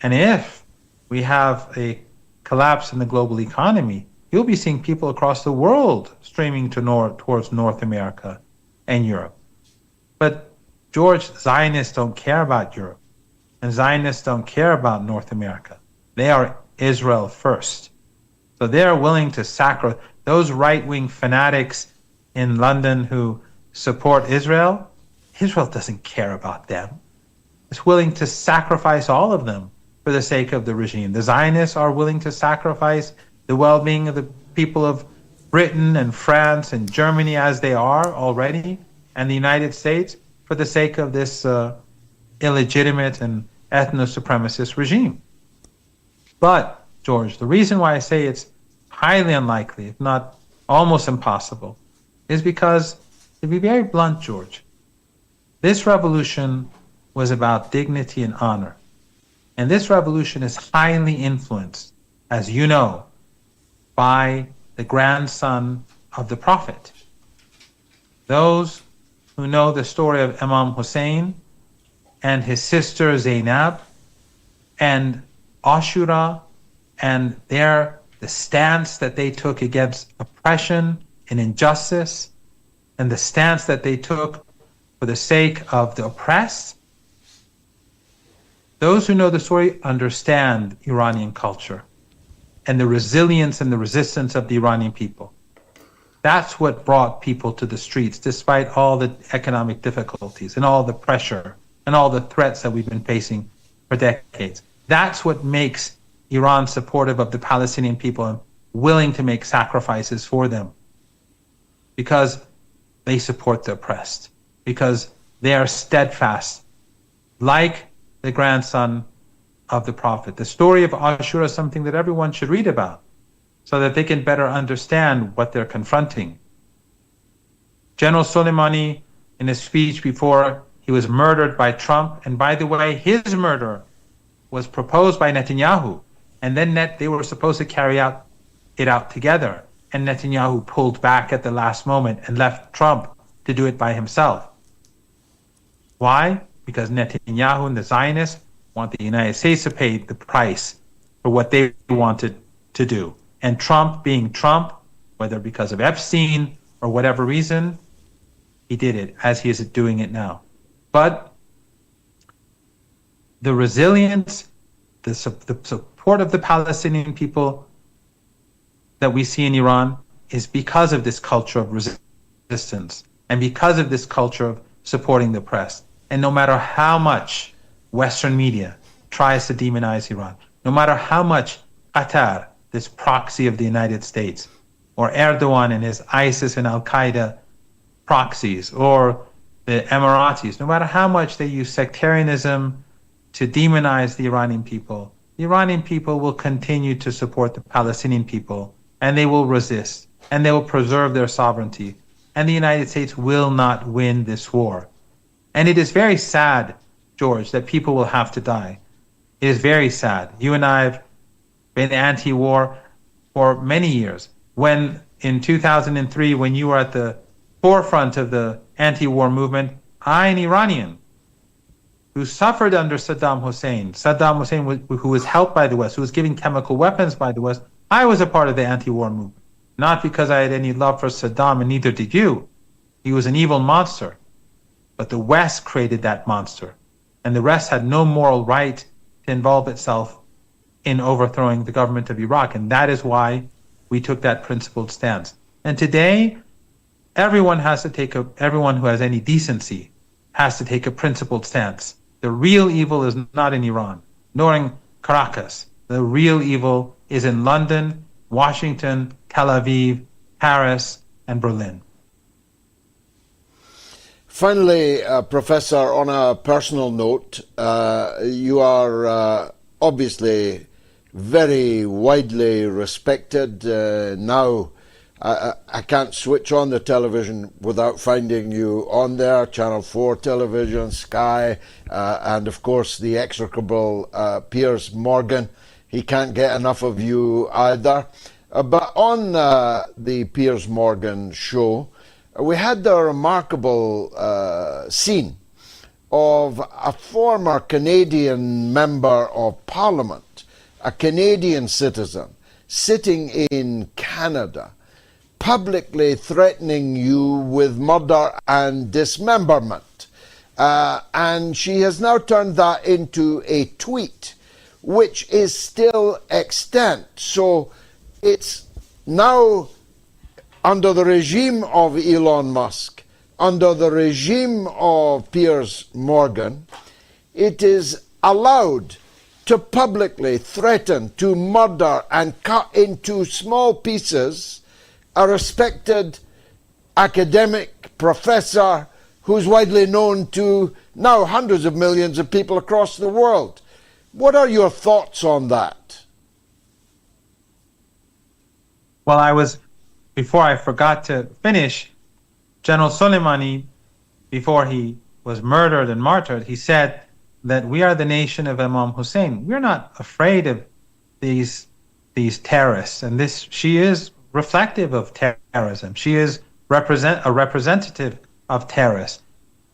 Speaker 7: And if we have a collapse in the global economy, you'll be seeing people across the world streaming towards North America and Europe. But George, Zionists don't care about Europe, and Zionists don't care about North America. They are Israel first. So they're willing to sacrifice those right-wing fanatics in London who support Israel. Israel doesn't care about them. It's willing to sacrifice all of them for the sake of the regime. The Zionists are willing to sacrifice the well-being of the people of Britain and France and Germany, as they are already, and the United States, for the sake of this illegitimate and ethno-supremacist regime. But, George, the reason why I say it's highly unlikely, if not almost impossible, is because, to be very blunt, George, this revolution was about dignity and honor. And this revolution is highly influenced, as you know, by the grandson of the Prophet. Those who know the story of Imam Hussein and his sister Zainab, and Ashura and the stance that they took against oppression and injustice, and the stance that they took for the sake of the oppressed. Those who know the story understand Iranian culture and the resilience and the resistance of the Iranian people. That's what brought people to the streets, despite all the economic difficulties and all the pressure and all the threats that we've been facing for decades. That's what makes Iran supportive of the Palestinian people and willing to make sacrifices for them, because they support the oppressed, because they are steadfast, like the grandson of the Prophet. The story of Ashura is something that everyone should read about so that they can better understand what they're confronting. General Soleimani, in a speech before he was murdered by Trump, and by the way, his murder was proposed by Netanyahu, and then they were supposed to carry it out together, and Netanyahu pulled back at the last moment and left Trump to do it by himself. Why? Because Netanyahu and the Zionists want the United States to pay the price for what they wanted to do. And Trump, being Trump, whether because of Epstein or whatever reason, he did it as he is doing it now. But the resilience, the support of the Palestinian people that we see in Iran is because of this culture of resistance and because of this culture of supporting the oppressed. And no matter how much Western media tries to demonize Iran, no matter how much Qatar, this proxy of the United States, or Erdogan and his ISIS and Al-Qaeda proxies, or the Emiratis, no matter how much they use sectarianism to demonize the Iranian people will continue to support the Palestinian people, and they will resist, and they will preserve their sovereignty, and the United States will not win this war. And it is very sad, George, that people will have to die. It is very sad. You and I have been anti-war for many years. When in 2003, when you were at the forefront of the anti-war movement, I, an Iranian, who suffered under Saddam Hussein, who was helped by the West, who was giving chemical weapons by the West, I was a part of the anti-war movement. Not because I had any love for Saddam, and neither did you. He was an evil monster. But the West created that monster. And the West had no moral right to involve itself in overthrowing the government of Iraq. And that is why we took that principled stance. And today, everyone who has any decency has to take a principled stance. The real evil is not in Iran, nor in Caracas. The real evil is in London, Washington, Tel Aviv, Paris, and Berlin.
Speaker 3: Finally, Professor, on a personal note, you are obviously very widely respected. Now, I can't switch on the television without finding you on there, Channel 4 television, Sky, and of course the execrable Piers Morgan. He can't get enough of you either. But on the Piers Morgan show, we had the remarkable scene of a former Canadian member of Parliament, a Canadian citizen, sitting in Canada, publicly threatening you with murder and dismemberment. And she has now turned that into a tweet, which is still extant. So it's now under the regime of Elon Musk, under the regime of Piers Morgan, it is allowed to publicly threaten to murder and cut into small pieces a respected academic professor who's widely known to now hundreds of millions of people across the world. What are your thoughts on that?
Speaker 7: Well, before I forgot to finish, General Soleimani, before he was murdered and martyred, he said that we are the nation of Imam Hussein. We're not afraid of these terrorists, and she is reflective of terrorism. She is a representative of terrorists.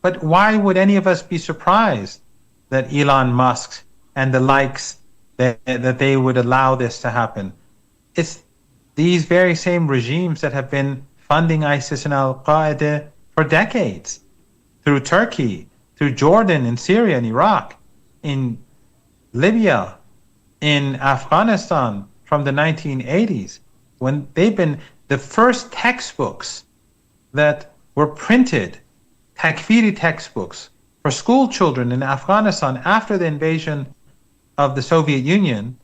Speaker 7: But why would any of us be surprised that Elon Musk and the likes that they would allow this to happen. It's these very same regimes that have been funding ISIS and Al-Qaeda for decades, through Turkey, through Jordan, in Syria, in Iraq, in Libya, in Afghanistan from the 1980s, when they've been the first textbooks that were printed, takfiri textbooks for school children in Afghanistan after the invasion of the Soviet Union.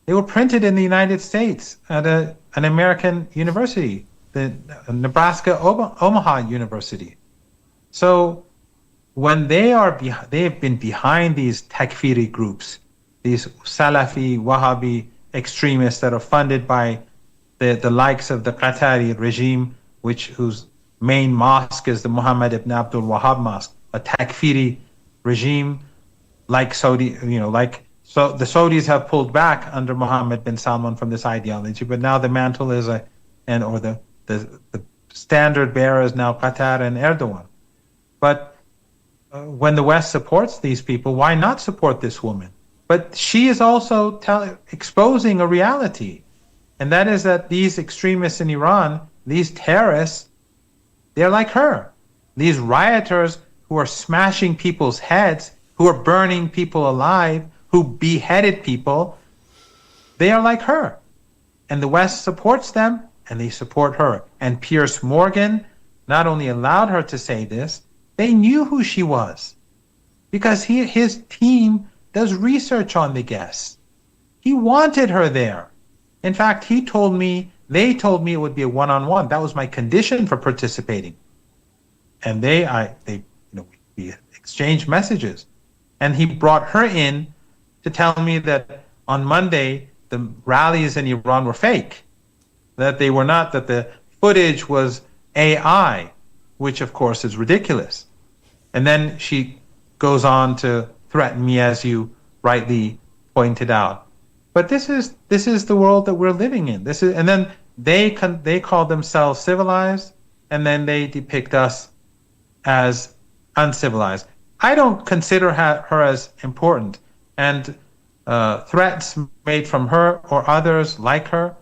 Speaker 7: They were printed in the United States at an American university, the Nebraska Omaha University. So when they have been behind these takfiri groups, these Salafi, Wahhabi extremists that are funded by the likes of the Qatari regime, whose main mosque is the Muhammad ibn Abdul Wahhab Mosque, a takfiri regime like Saudi, so the Saudis have pulled back under Mohammed bin Salman from this ideology, but now the mantle is the standard bearer is now Qatar and Erdogan. But when the West supports these people, why not support this woman? But she is also exposing a reality, and that is that these extremists in Iran, these terrorists, they're like her. These rioters who are smashing people's heads, who are burning people alive, who beheaded people, they are like her. And the West supports them, and they support her. And Piers Morgan not only allowed her to say this, they knew who she was, because his team does research on the guests. He wanted her there. In fact, they told me it would be a one-on-one. That was my condition for participating. And we exchanged messages. And he brought her in to tell me that on Monday, the rallies in Iran were fake, that they were not, that the footage was AI, which of course is ridiculous. And then she goes on to threaten me, as you rightly pointed out. But this is the world that we're living in. And then they call themselves civilized, and then they depict us as uncivilized. I don't consider her as important, and threats made from her or others like her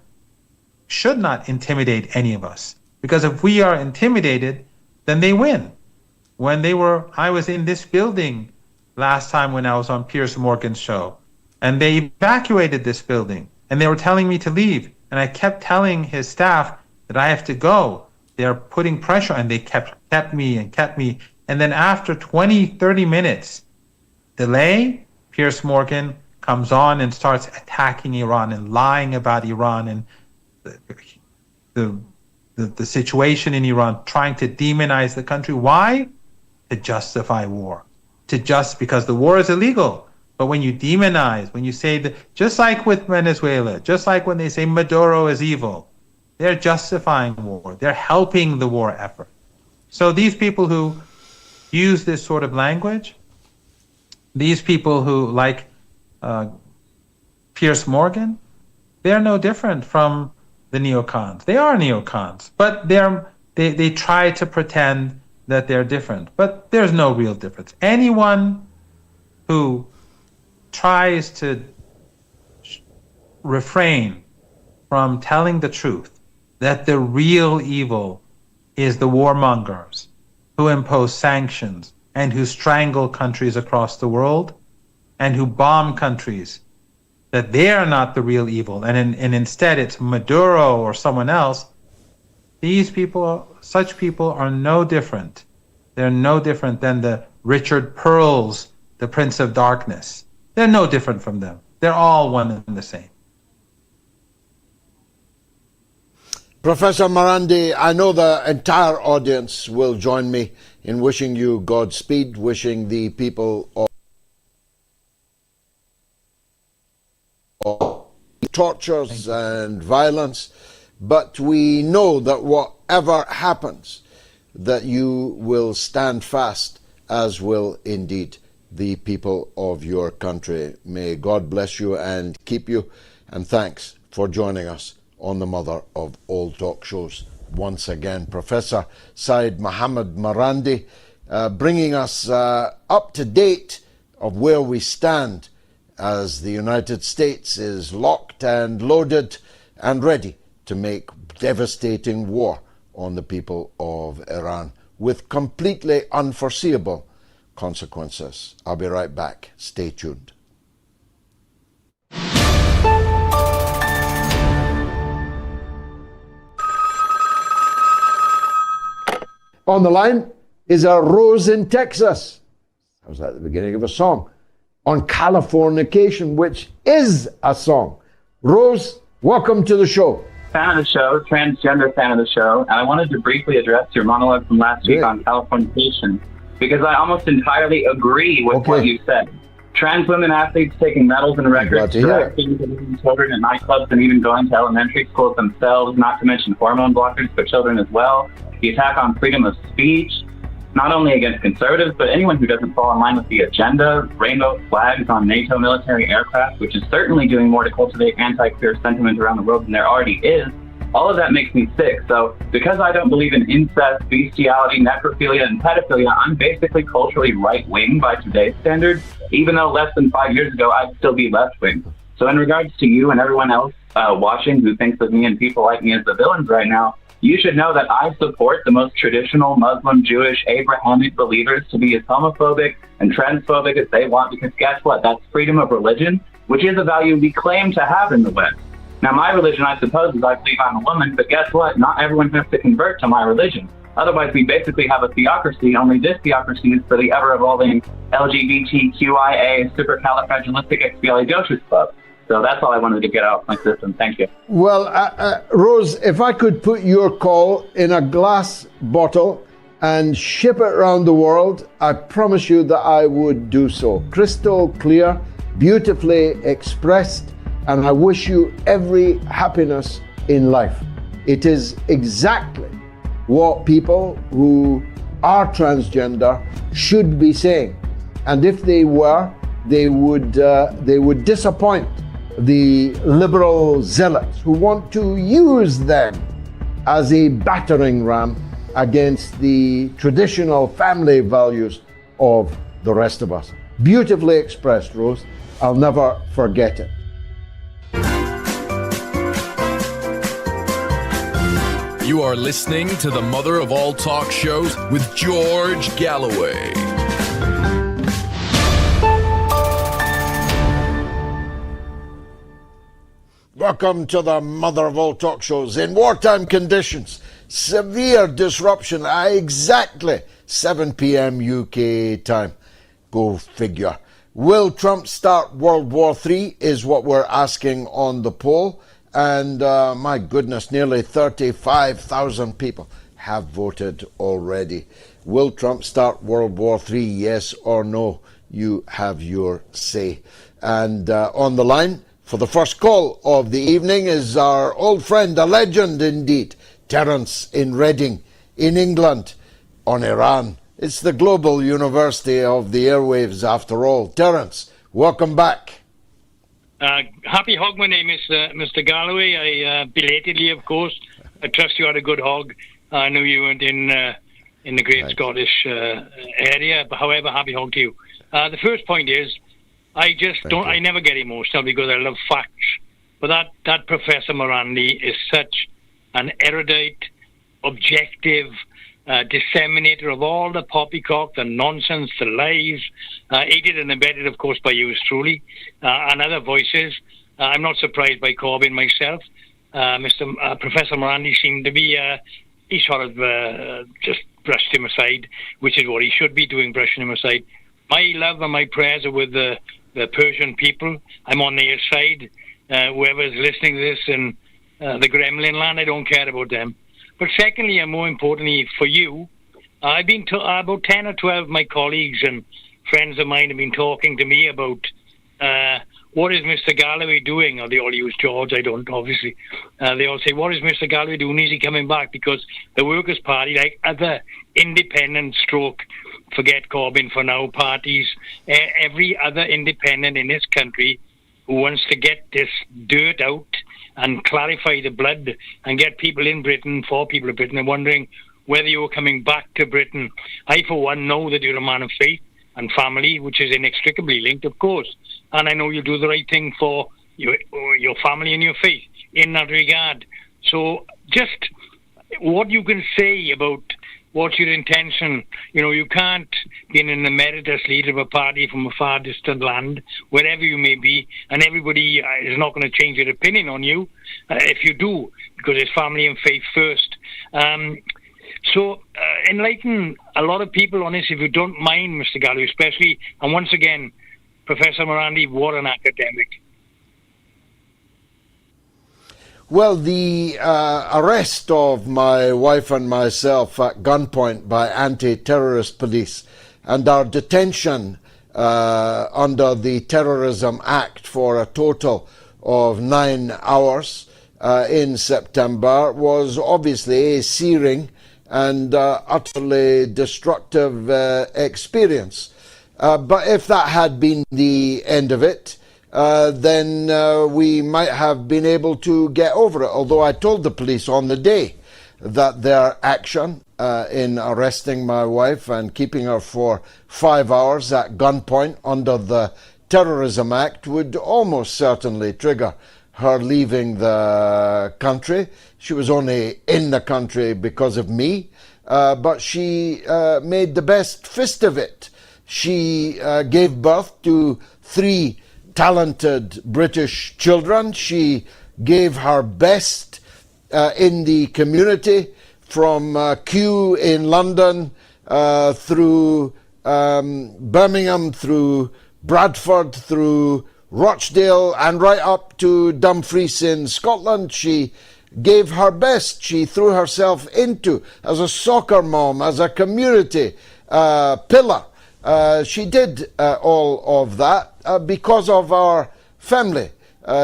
Speaker 7: should not intimidate any of us, because if we are intimidated, then they win. I was in this building last time when I was on Piers Morgan's show, and they evacuated this building, and they were telling me to leave, and I kept telling his staff that I have to go. They're putting pressure, and they kept me, and then after 20-30 minutes delay, Piers Morgan comes on and starts attacking Iran and lying about Iran and the situation in Iran, trying to demonize the country. Why? To justify war. Because the war is illegal. But when you demonize, when you say that, just like with Venezuela, just like when they say Maduro is evil, they're justifying war. They're helping the war effort. So these people who use this sort of language, these people who, like Piers Morgan, they're no different from the neocons. They are neocons, but they try to pretend that they're different. But there's no real difference. Anyone who tries to refrain from telling the truth that the real evil is the warmongers who impose sanctions and who strangle countries across the world and who bomb countries, that they are not the real evil, and instead it's Maduro or someone else. Such people are no different. They're no different than the Richard Pearls, the Prince of Darkness. They're no different from them. They're all one and the same.
Speaker 3: Professor Marandi, I know the entire audience will join me in wishing you Godspeed, wishing the people of tortures and violence, but we know that whatever happens, that you will stand fast, as will indeed the people of your country. May God bless you and keep you, and thanks for joining us on the Mother of All Talk Shows. Once again, Professor Seyed Mohammad Marandi, bringing us up to date of where we stand as the United States is locked and loaded and ready to make devastating war on the people of Iran with completely unforeseeable consequences. I'll be right back. Stay tuned. On the line is a Rose in Texas. Sounds like the beginning of a song. On Californication, which is a song. Rose, welcome to the show.
Speaker 8: Fan of the show, transgender fan of the show, and I wanted to briefly address your monologue from last week on Californication, because I almost entirely agree with what you said. Trans women athletes taking medals and records, directing children at nightclubs, and even going to elementary schools themselves, not to mention hormone blockers for children as well. The attack on freedom of speech, not only against conservatives, but anyone who doesn't fall in line with the agenda, rainbow flags on NATO military aircraft, which is certainly doing more to cultivate anti-queer sentiment around the world than there already is. All of that makes me sick. So because I don't believe in incest, bestiality, necrophilia, and pedophilia, I'm basically culturally right-wing by today's standards, even though less than 5 years ago, I'd still be left-wing. So in regards to you and everyone else watching who thinks of me and people like me as the villains right now, you should know that I support the most traditional Muslim, Jewish, Abrahamic believers to be as homophobic and transphobic as they want, because guess what? That's freedom of religion, which is a value we claim to have in the West. Now, my religion, I suppose, is I believe I'm a woman, but guess what? Not everyone has to convert to my religion. Otherwise, we basically have a theocracy, only this theocracy is for the ever-evolving LGBTQIA supercalifragilisticexpialidocious club. So that's all I wanted to get out of my system. Thank you.
Speaker 3: Well, Rose, if I could put your call in a glass bottle and ship it around the world, I promise you that I would do so. Crystal clear, beautifully expressed, and I wish you every happiness in life. It is exactly what people who are transgender should be saying. And if they were, they would disappoint the liberal zealots who want to use them as a battering ram against the traditional family values of the rest of us. Beautifully expressed, Rose. I'll never forget it.
Speaker 4: You are listening to the mother of all talk shows with George Galloway.
Speaker 3: Welcome to the mother of all talk shows. In wartime conditions, severe disruption at exactly 7 p.m. UK time. Go figure. Will Trump start World War III is what we're asking on the poll. And my goodness, nearly 35,000 people have voted already. Will Trump start World War III, yes or no? You have your say. And on the line for the first call of the evening is our old friend, a legend indeed, Terence in Reading, in England, on Iran. It's the global university of the airwaves after all. Terence, welcome back.
Speaker 9: Happy hog. My name is Mr. Galloway. I belatedly, of course. I trust you had a good hog. I know you weren't in the Great Scottish area, but however, happy hog to you. The first point is, I just don't. I never get emotional because I love facts. But that Professor Marandi is such an erudite, objective disseminator of all the poppycock, the nonsense, the lies, aided and abetted, of course, by yours truly, and other voices. I'm not surprised by Corbyn myself. Professor Marandi seemed to be, he sort of just brushed him aside, which is what he should be doing, brushing him aside. My love and my prayers are with the Persian people. I'm on their side. Whoever's listening to this in the Gremlin land, I don't care about them. But secondly, and more importantly for you, I've been about 10 or 12 of my colleagues and friends of mine have been talking to me about what is Mr. Galloway doing? Or they all use George, I don't, obviously. They all say, what is Mr. Galloway doing? Is he coming back? Because the Workers' Party, like other independent stroke, forget Corbyn for now, parties, every other independent in this country who wants to get this dirt out and clarify the blood and get people in Britain, for people in Britain, and wondering whether you were coming back to Britain. I, for one, know that you're a man of faith and family, which is inextricably linked, of course. and I know you'll do the right thing for your family and your faith in that regard. So just what you can say about what's your intention. You can't be an emeritus leader of a party from a far distant land, wherever you may be, and everybody is not going to change their opinion on you if you do, because it's family and faith first. So enlighten a lot of people on this, if you don't mind, Mr. Galloway, especially. And once again, Professor Marandi, what an academic.
Speaker 3: Well, the arrest of my wife and myself at gunpoint by anti-terrorist police and our detention under the Terrorism Act for a total of 9 hours in September was obviously a searing and utterly destructive experience. But if that had been the end of it, then we might have been able to get over it. Although I told the police on the day that their action in arresting my wife and keeping her for 5 hours at gunpoint under the Terrorism Act would almost certainly trigger her leaving the country. She was only in the country because of me, but she made the best fist of it. She gave birth to 3 talented British children. She gave her best in the community, from Kew in London through Birmingham, through Bradford, through Rochdale, and right up to Dumfries in Scotland. She gave her best. She threw herself into, as a soccer mom, as a community pillar. She did all of that because of our family.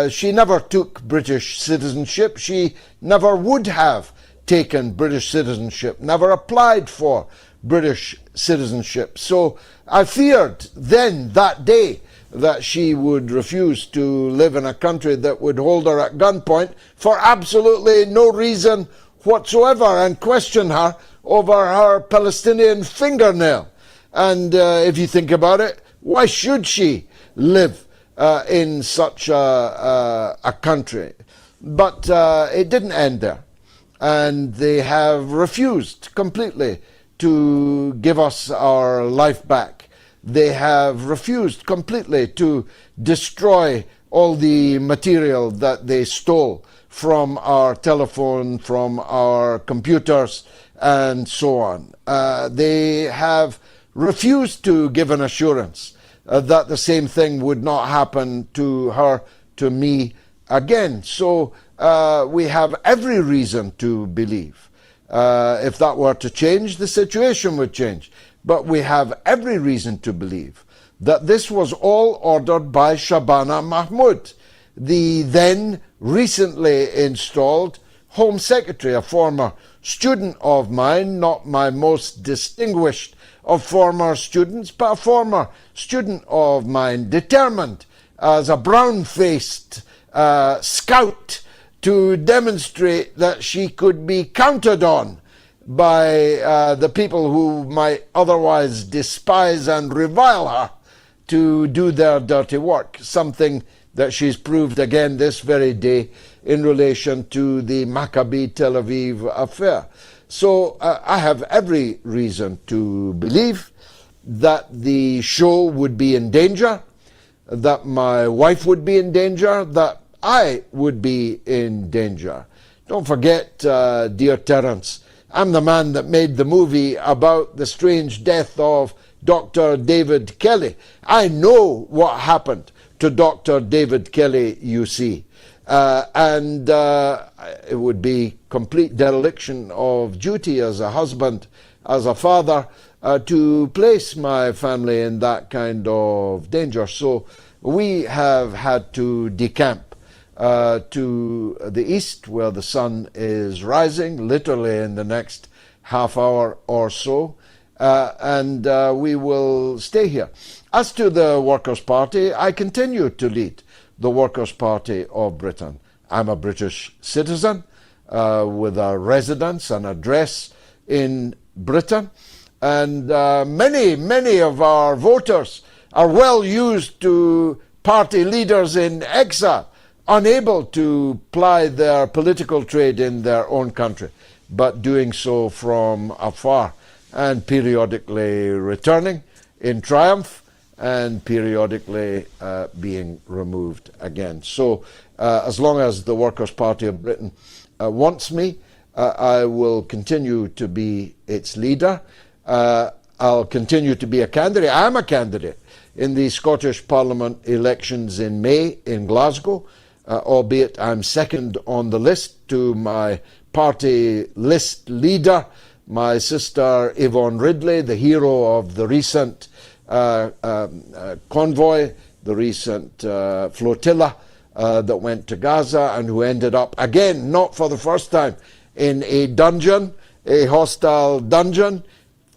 Speaker 3: She never took British citizenship. She never would have taken British citizenship, never applied for British citizenship. So I feared then, that day, that she would refuse to live in a country that would hold her at gunpoint for absolutely no reason whatsoever and question her over her Palestinian fingernail. And if you think about it, why should she live in such a country? But it didn't end there. And they have refused completely to give us our life back. They have refused completely to destroy all the material that they stole from our telephone, from our computers, and so on. They have refused to give an assurance that the same thing would not happen to her, to me, again. So we have every reason to believe. If that were to change, the situation would change. But we have every reason to believe that this was all ordered by Shabanamahmood, the then recently installed Home Secretary, a former student of mine, not my most distinguished of former students, but a former student of mine, determined as a brown-faced scout to demonstrate that she could be counted on by the people who might otherwise despise and revile her, to do their dirty work, something that she's proved again this very day in relation to the maccabitelaviv affair. So I have every reason to believe that the show would be in danger, that my wife would be in danger, that I would be in danger. Don't forget, dear Terence, I'm the man that made the movie about the strange death of Dr. David Kelly. I know what happened to Dr. David Kelly, you see. And it would be complete dereliction of duty as a husband, as a father, to place my family in that kind of danger. So we have had to decamp to the east, where the sun is rising, literally in the next half hour or so, and we will stay here. As to the Workers' Party, I continue to lead the Workers' Party of Britain. I'm a British citizen with a residence and address in Britain, and many of our voters are well used to party leaders in exile, unable to ply their political trade in their own country, but doing so from afar and periodically returning in triumph and periodically being removed again. So as long as the Workers' Party of Britain wants me, I will continue to be its leader. I'll continue to be a candidate. I'm a candidate in the Scottish Parliament elections in May in Glasgow, albeit I'm second on the list to my party list leader, my sister Yvonne Ridley, the hero of the recent convoy, the recent flotilla that went to Gaza, and who ended up, again, not for the first time, in a dungeon, a hostile dungeon,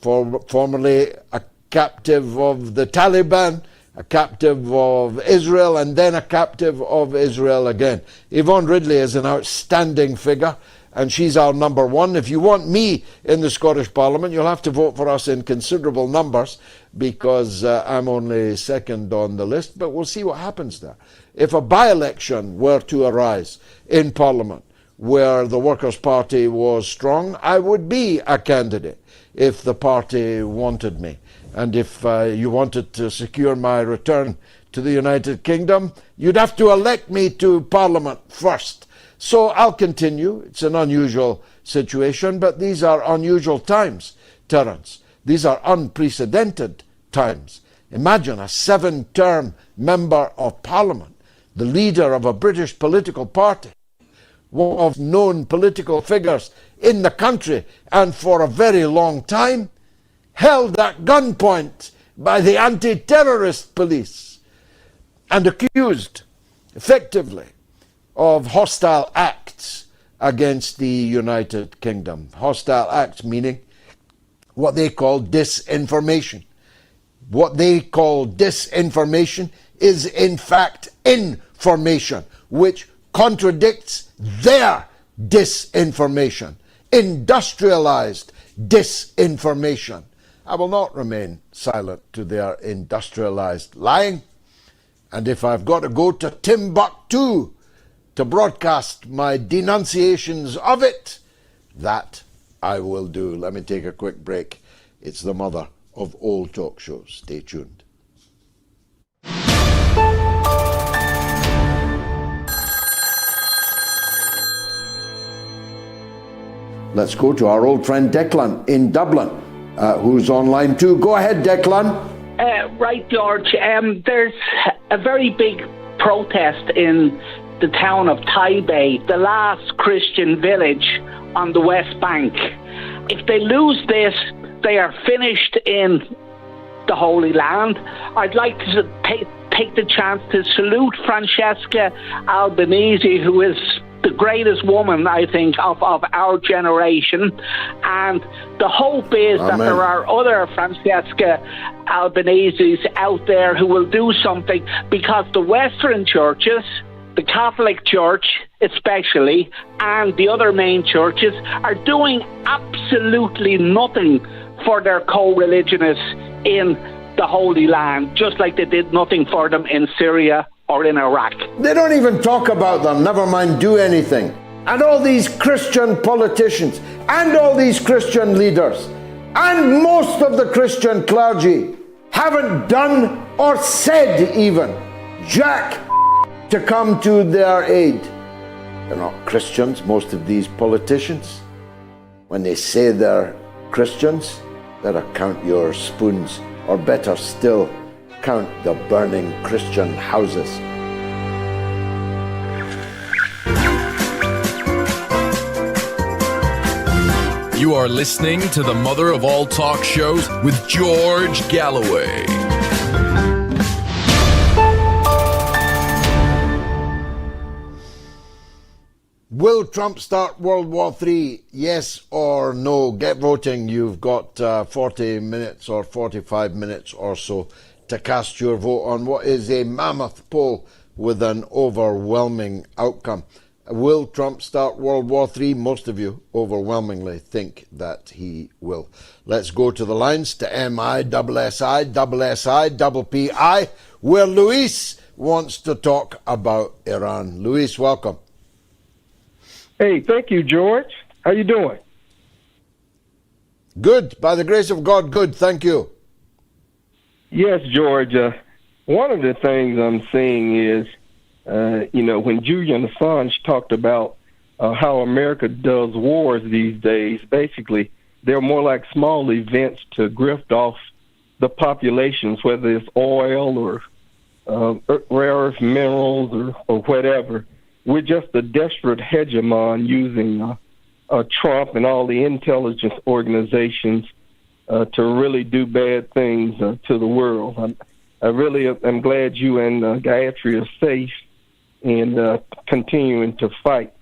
Speaker 3: formerly a captive of the Taliban, a captive of Israel, and then a captive of Israel again. Yvonne Ridley is an outstanding figure, and she's our number one. If you want me in the Scottish Parliament, you'll have to vote for us in considerable numbers, because I'm only second on the list, but we'll see what happens there. If a by-election were to arise in Parliament where the Workers' Party was strong, I would be a candidate if the party wanted me. And if you wanted to secure my return to the United Kingdom, you'd have to elect me to Parliament first. So I'll continue. It's an unusual situation, but these are unusual times, Terence. These are unprecedented times. Imagine a 7-term member of Parliament, the leader of a British political party, one of known political figures in the country and for a very long time, held at gunpoint by the anti-terrorist police and accused, effectively, of hostile acts against the United Kingdom. Hostile acts meaning what they call disinformation. What they call disinformation is in fact information, which contradicts their disinformation, industrialized disinformation. I will not remain silent to their industrialized lying. And if I've got to go to Timbuktu to broadcast my denunciations of it, that I will do. Let me take a quick break. It's the mother of all talk shows. Stay tuned. Let's go to our old friend Declan in Dublin, who's online too. Go ahead, Declan.
Speaker 10: Right, George. There's a very big protest in the town of Taipei, the last Christian village on the West Bank. If they lose this, they are finished in the Holy Land. I'd like to take the chance to salute Francesca Albanese, who is the greatest woman, I think, of our generation. And the hope is that there are other Francesca Albaneses out there who will do something, because the Western churches, the Catholic Church especially, and the other main churches are doing absolutely nothing for their co-religionists in the Holy Land, just like they did nothing for them in Syria or in Iraq.
Speaker 3: They don't even talk about them, never mind do anything. And all these Christian politicians, and all these Christian leaders, and most of the Christian clergy haven't done or said even jack to come to their aid. They're not Christians, most of these politicians. When they say they're Christians, better count your spoons, or better still, count the burning Christian houses.
Speaker 4: You are listening to the mother of all talk shows with George Galloway.
Speaker 3: Will Trump start World War III? Yes or no? Get voting. You've got 40 minutes or 45 minutes or so to cast your vote on what is a mammoth poll with an overwhelming outcome. Will Trump start World War III? Most of you overwhelmingly think that he will. Let's go to the lines to MISSISSIPPI, where Luis wants to talk about Iran. Luis, welcome.
Speaker 11: Hey, thank you, George. How you doing?
Speaker 3: Good. By the grace of God, good. Thank you.
Speaker 11: Yes, George. One of the things I'm seeing is, when Julian Assange talked about how America does wars these days, basically, they're more like small events to grift off the populations, whether it's oil or rare earth minerals or whatever. We're just a desperate hegemon using Trump and all the intelligence organizations to really do bad things to the world. I really am glad you and Gayatri are safe and continuing to fight.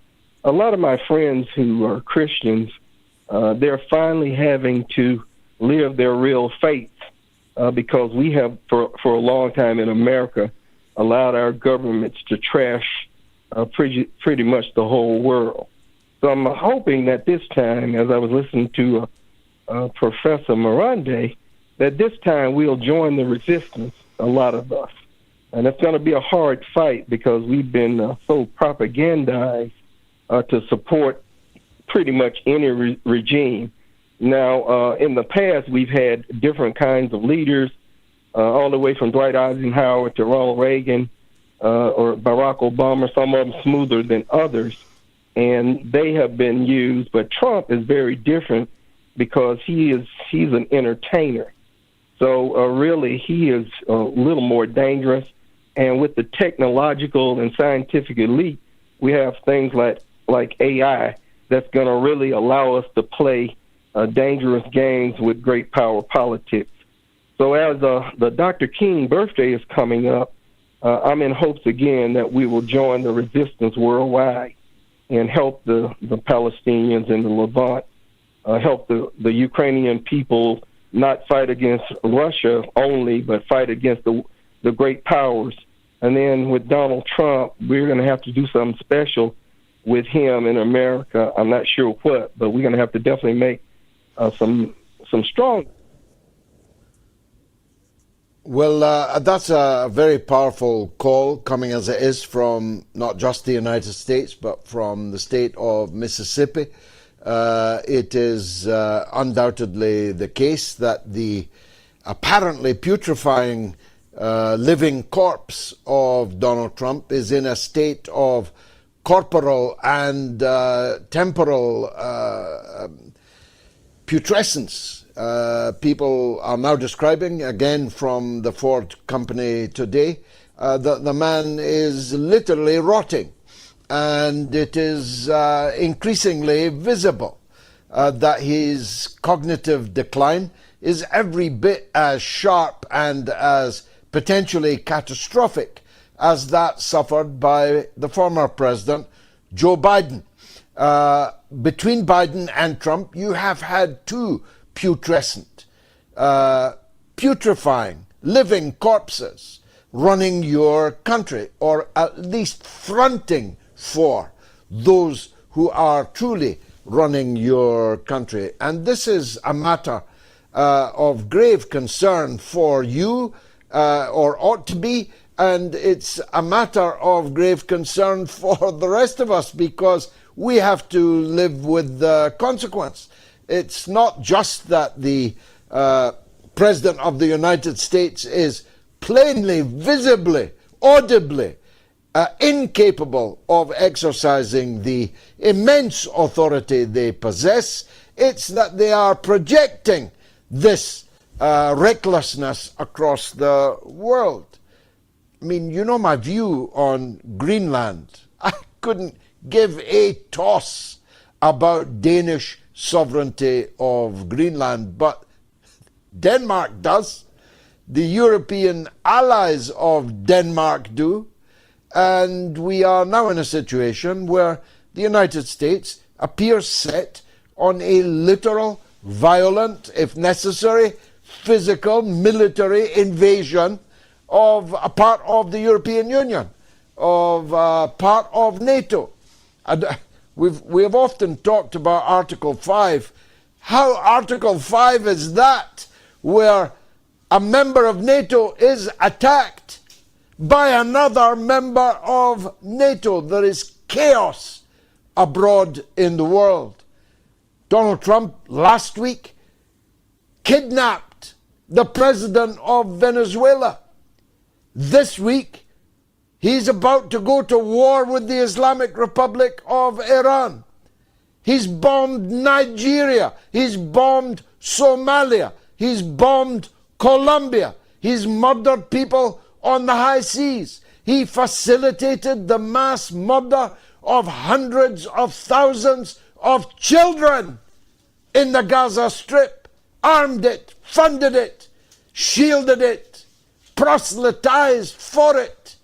Speaker 11: A lot of my friends who are Christians, they're finally having to live their real faith because we have, for a long time in America, allowed our governments to trash pretty much the whole world. So I'm hoping that this time, as I was listening to Professor Marandi, that this time we'll join the resistance, a lot of us. And it's going to be a hard fight because we've been so propagandized to support pretty much any regime. Now, in the past, we've had different kinds of leaders, all the way from Dwight Eisenhower to Ronald Reagan or Barack Obama, some of them smoother than others. And they have been used, but Trump is very different because he's an entertainer. So really, he is a little more dangerous. And with the technological and scientific elite, we have things like AI that's going to really allow us to play dangerous games with great power politics. So as the Dr. King birthday is coming up, I'm in hopes again that we will join the resistance worldwide and help the Palestinians in the Levant, help the Ukrainian people not fight against Russia only, but fight against the great powers. And then with Donald Trump, we're going to have to do something special with him in America. I'm not sure what, but we're going to have to definitely make some strong.
Speaker 3: Well, that's a very powerful call coming as it is from not just the United States, but from the state of Mississippi. It is undoubtedly the case that the apparently putrefying living corpse of Donald Trump is in a state of corporal and temporal putrescence. People are now describing, again from the Ford company today, that the man is literally rotting. And it is increasingly visible that his cognitive decline is every bit as sharp and as potentially catastrophic as that suffered by the former president, Joe Biden. Between Biden and Trump, you have had two putrescent, putrefying, living corpses running your country, or at least fronting for those who are truly running your country. And this is a matter of grave concern for you, or ought to be, and it's a matter of grave concern for the rest of us because we have to live with the consequence. It's not just that the President of the United States is plainly, visibly, audibly incapable of exercising the immense authority they possess. It's that they are projecting this recklessness across the world. I mean, you know my view on Greenland. I couldn't give a toss about Danish sovereignty of Greenland, but Denmark does. The European allies of Denmark do. And we are now in a situation where the United States appears set on a literal, violent, if necessary, physical, military invasion of a part of the European Union, of part of NATO. And we have often talked about Article 5. How Article 5 is that, where a member of NATO is attacked by another member of NATO. There is chaos abroad in the world. Donald Trump last week kidnapped the president of Venezuela. This week, he's about to go to war with the Islamic Republic of Iran. He's bombed Nigeria. He's bombed Somalia. He's bombed Colombia. He's murdered people on the high seas. He facilitated the mass murder of hundreds of thousands of children in the Gaza Strip, armed it, funded it, shielded it, proselytized for it,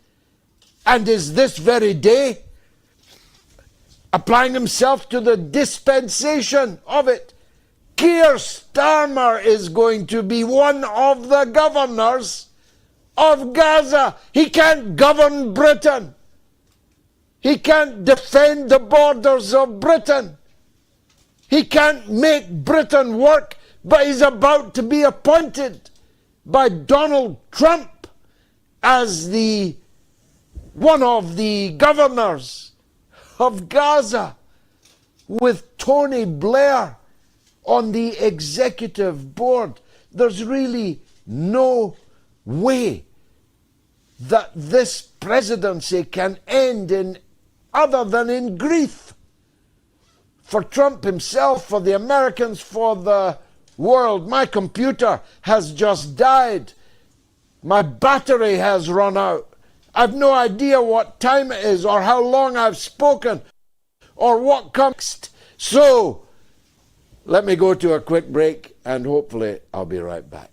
Speaker 3: and is this very day applying himself to the dispensation of it. Keir Starmer is going to be one of the governors of Gaza. He can't govern Britain. He can't defend the borders of Britain. He can't make Britain work, but he's about to be appointed by Donald Trump as one of the governors of Gaza, with Tony Blair on the executive board. There's really no way that this presidency can end in other than in grief. For Trump himself, for the Americans, for the world. My computer has just died. My battery has run out. I've no idea what time it is or how long I've spoken or what comes. So, let me go to a quick break and hopefully I'll be right back.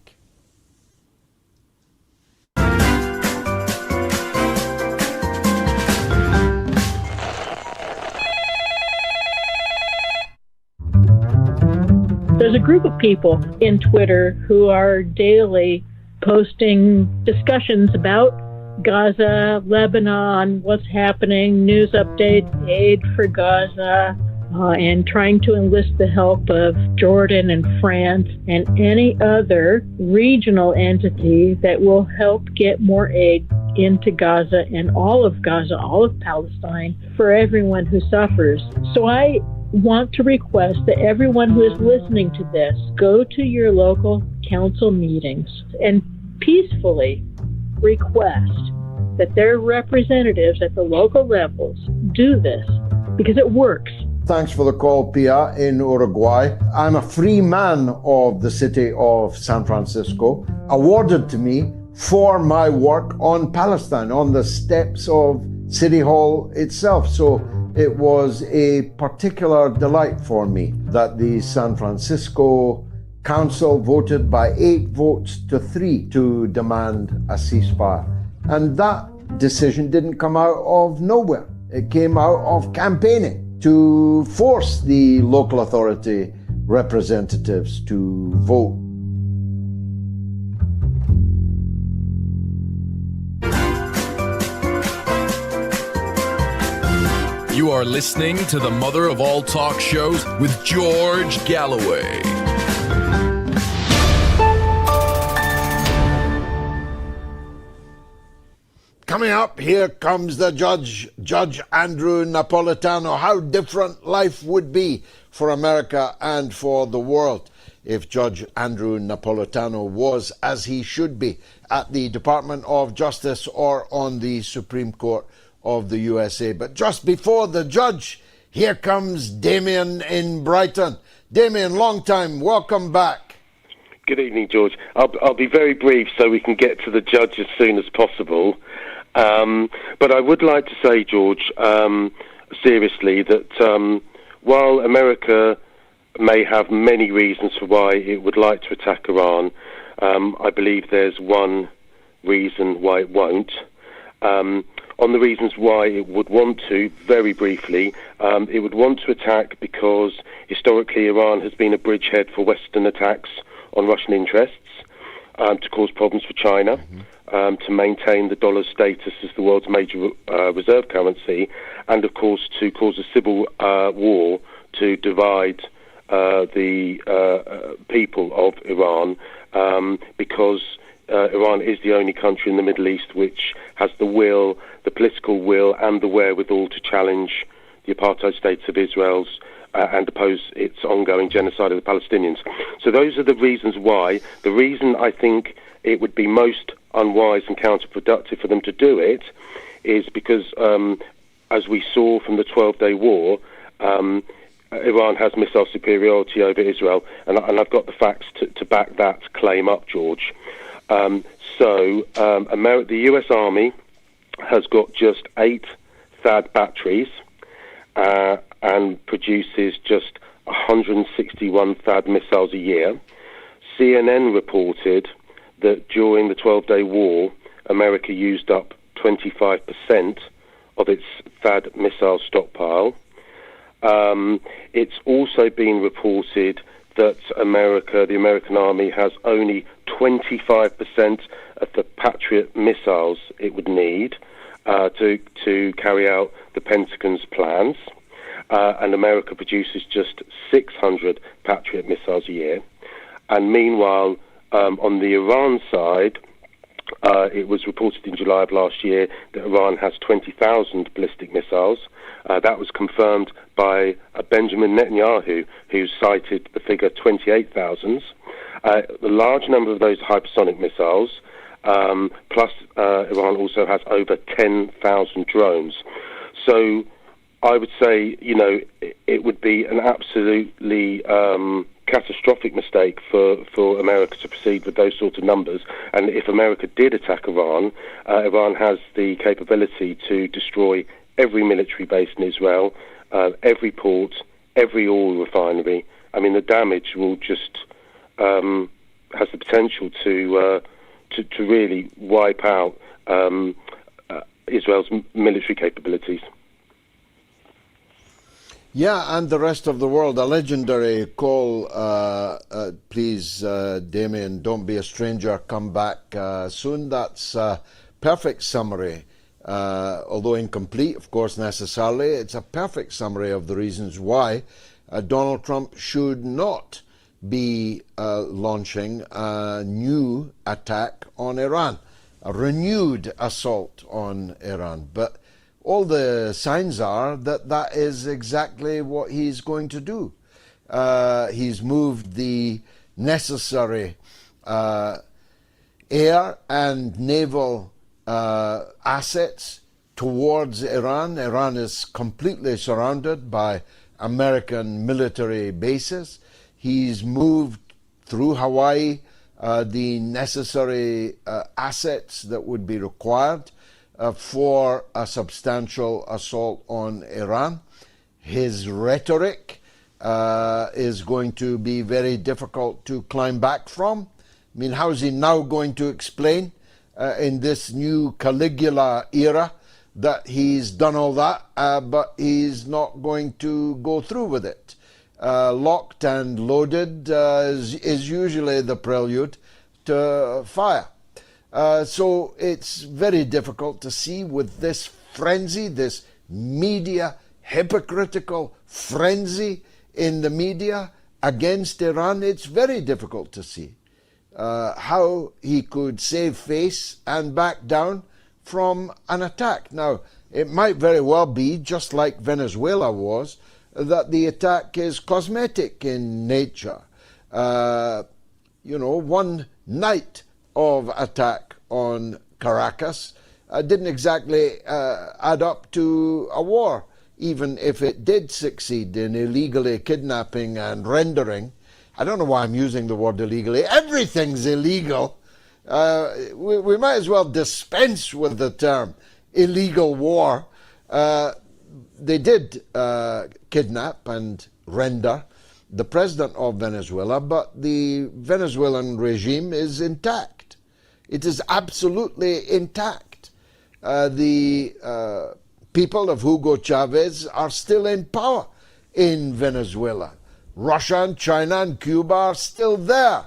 Speaker 12: There's a group of people in Twitter who are daily posting discussions about Gaza, Lebanon, what's happening, news updates, aid for Gaza, and trying to enlist the help of Jordan and France and any other regional entity that will help get more aid into Gaza and all of Gaza, all of Palestine, for everyone who suffers. So I want to request that everyone who is listening to this go to your local council meetings and peacefully request that their representatives at the local levels do this, because it works.
Speaker 3: Thanks for the call, Pia, in Uruguay. I'm a free man of the city of San Francisco, awarded to me for my work on Palestine, on the steps of City Hall itself. So it was a particular delight for me that the San Francisco Council voted by 8 votes to 3 to demand a ceasefire. And that decision didn't come out of nowhere. It came out of campaigning to force the local authority representatives to vote.
Speaker 4: You are listening to the mother of all talk shows with George Galloway.
Speaker 3: Coming up, here comes the judge, Judge Andrew Napolitano. How different life would be for America and for the world if Judge Andrew Napolitano was, as he should be, at the Department of Justice or on the Supreme Court of the USA. But just before the judge, here comes Damien in Brighton. Damien, long time, welcome back.
Speaker 13: Good evening, George. I'll be very brief so we can get to the judge as soon as possible. But I would like to say, George, seriously, that while America may have many reasons for why it would like to attack Iran, I believe there's one reason why it won't. On the reasons why it would want to, very briefly, it would want to attack because historically Iran has been a bridgehead for Western attacks on Russian interests, to cause problems for China, to maintain the dollar's status as the world's major reserve currency, and of course to cause a civil war to divide the people of Iran, because Iran is the only country in the Middle East which has the will, the political will, and the wherewithal to challenge the apartheid states of Israel's and oppose its ongoing genocide of the Palestinians. So those are the reasons why. The reason I think it would be most unwise and counterproductive for them to do it is because, as we saw from the 12-day war, Iran has missile superiority over Israel, and I've got the facts to back that claim up, George. The US Army has got just 8 THAAD batteries and produces just 161 THAAD missiles a year. CNN reported that during the 12-day war, America used up 25% of its THAAD missile stockpile. It's also been reported that the American Army has only 25% of the Patriot missiles it would need to carry out the Pentagon's plans. And America produces just 600 Patriot missiles a year. And meanwhile, on the Iran side, it was reported in July of last year that Iran has 20,000 ballistic missiles. That was confirmed by Benjamin Netanyahu, who cited the figure 28,000. The large number of those hypersonic missiles, plus Iran also has over 10,000 drones. So I would say, it would be an absolutely catastrophic mistake for America to proceed with those sort of numbers. And if America did attack Iran, Iran has the capability to destroy every military base in Israel, every port, every oil refinery. I mean, the damage will just has the potential to really wipe out Israel's military capabilities.
Speaker 3: Yeah, and the rest of the world. A legendary call, please, Damien, don't be a stranger, come back soon. That's a perfect summary, although incomplete, of course, necessarily. It's a perfect summary of the reasons why Donald Trump should not be launching a new attack on Iran, a renewed assault on Iran. But all the signs are that that is exactly what he's going to do. He's moved the necessary air and naval assets towards Iran. Iran is completely surrounded by American military bases. He's moved through Hawaii the necessary assets that would be required for a substantial assault on Iran. His rhetoric is going to be very difficult to climb back from. I mean, how is he now going to explain in this new Caligula era that he's done all that, but he's not going to go through with it? Locked and loaded is usually the prelude to fire. So it's very difficult to see with this frenzy, this media, hypocritical frenzy in the media against Iran. It's very difficult to see how he could save face and back down from an attack. Now, it might very well be, just like Venezuela was, that the attack is cosmetic in nature. One night of attack on Caracas didn't exactly add up to a war, even if it did succeed in illegally kidnapping and rendering. I don't know why I'm using the word illegally. Everything's illegal. We might as well dispense with the term illegal war. They did kidnap and render the president of Venezuela, but the Venezuelan regime is intact. It is absolutely intact. The people of Hugo Chavez are still in power in Venezuela. Russia and China and Cuba are still there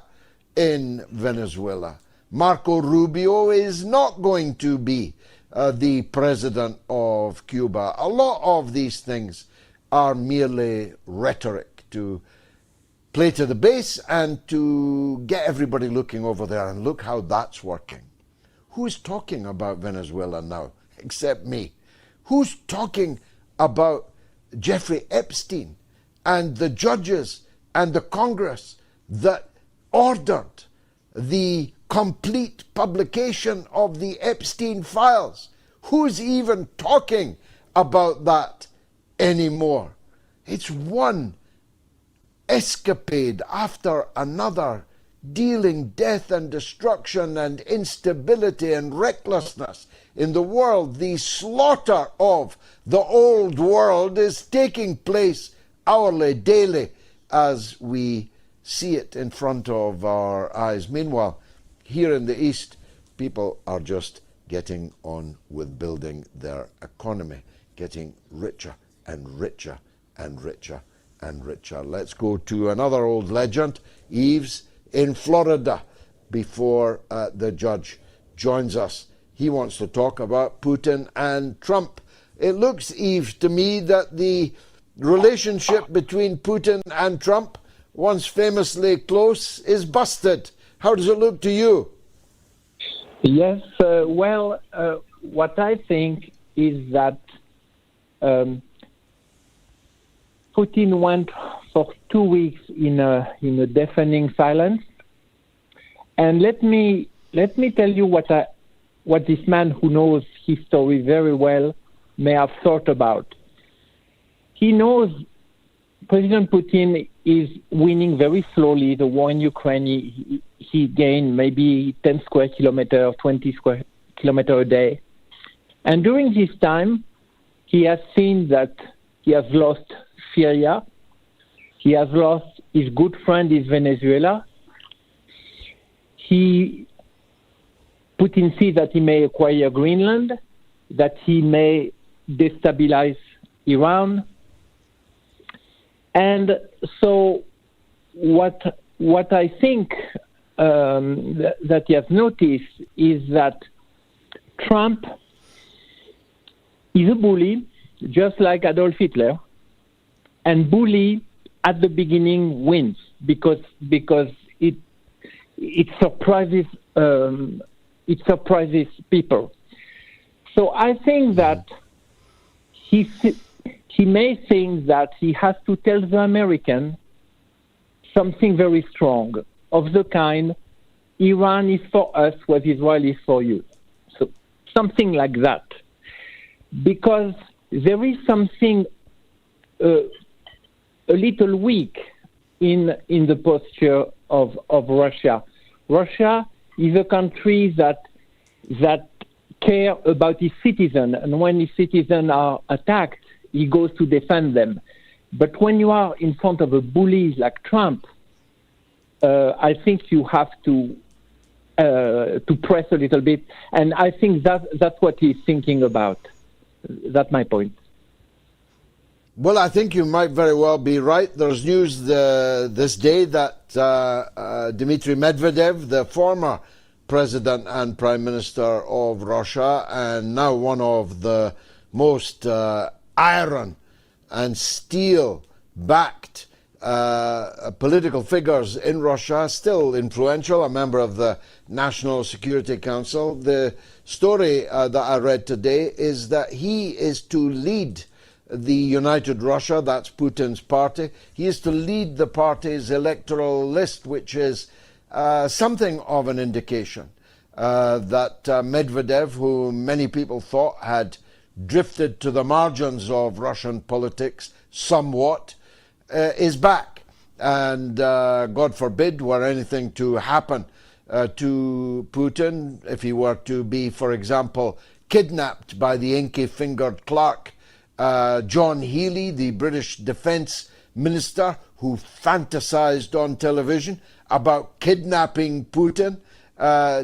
Speaker 3: in Venezuela. Marco Rubio is not going to be the president of Cuba. A lot of these things are merely rhetoric to play to the base and to get everybody looking over there. And look how that's working. Who's talking about Venezuela now except me? Who's talking about Jeffrey Epstein and the judges and the Congress that ordered the complete publication of the Epstein files? Who's even talking about that anymore? It's one escapade after another, dealing death and destruction and instability and recklessness in the world. The slaughter of the old world is taking place hourly, daily, as we see it in front of our eyes. Meanwhile, here in the East, people are just getting on with building their economy, getting richer and richer and richer and richer. Let's go to another old legend, Eves in Florida, before the judge joins us. He wants to talk about Putin and Trump. It looks, Eve, to me that the relationship between Putin and Trump, once famously close, is busted. How does it look to you?
Speaker 14: Yes, what I think is that Putin went for 2 weeks in a deafening silence, and let me tell you what this man who knows his story very well may have thought about. He knows President Putin is winning very slowly the war in Ukraine. He gained maybe 10 square kilometers, 20 square kilometers a day. And during this time, he has seen that he has lost Syria. He has lost his good friend is Venezuela. Putin sees that he may acquire Greenland, that he may destabilize Iran. And so what I think that he has noticed is that Trump is a bully, just like Adolf Hitler, and bully at the beginning wins because it surprises people. So I think that he may think that he has to tell the American something very strong of the kind, Iran is for us what Israel is for you. So something like that. Because there is something a little weak in the posture of Russia. Russia is a country that care about its citizens, and when its citizens are attacked, he goes to defend them. But when you are in front of a bully like Trump, I think you have to press a little bit, and I think that's what he's thinking about. That's my point.
Speaker 3: Well, I think you might very well be right. There's news this day that Dmitry Medvedev, the former president and prime minister of Russia, and now one of the most iron and steel-backed political figures in Russia, still influential, a member of the National Security Council. The story that I read today is that he is to lead the United Russia, that's Putin's party. He is to lead the party's electoral list, which is something of an indication that Medvedev, who many people thought had drifted to the margins of Russian politics somewhat, is back. And God forbid were anything to happen to Putin, if he were to be, for example, kidnapped by the inky-fingered clerk John Healey, the British Defence Minister, who fantasized on television about kidnapping Putin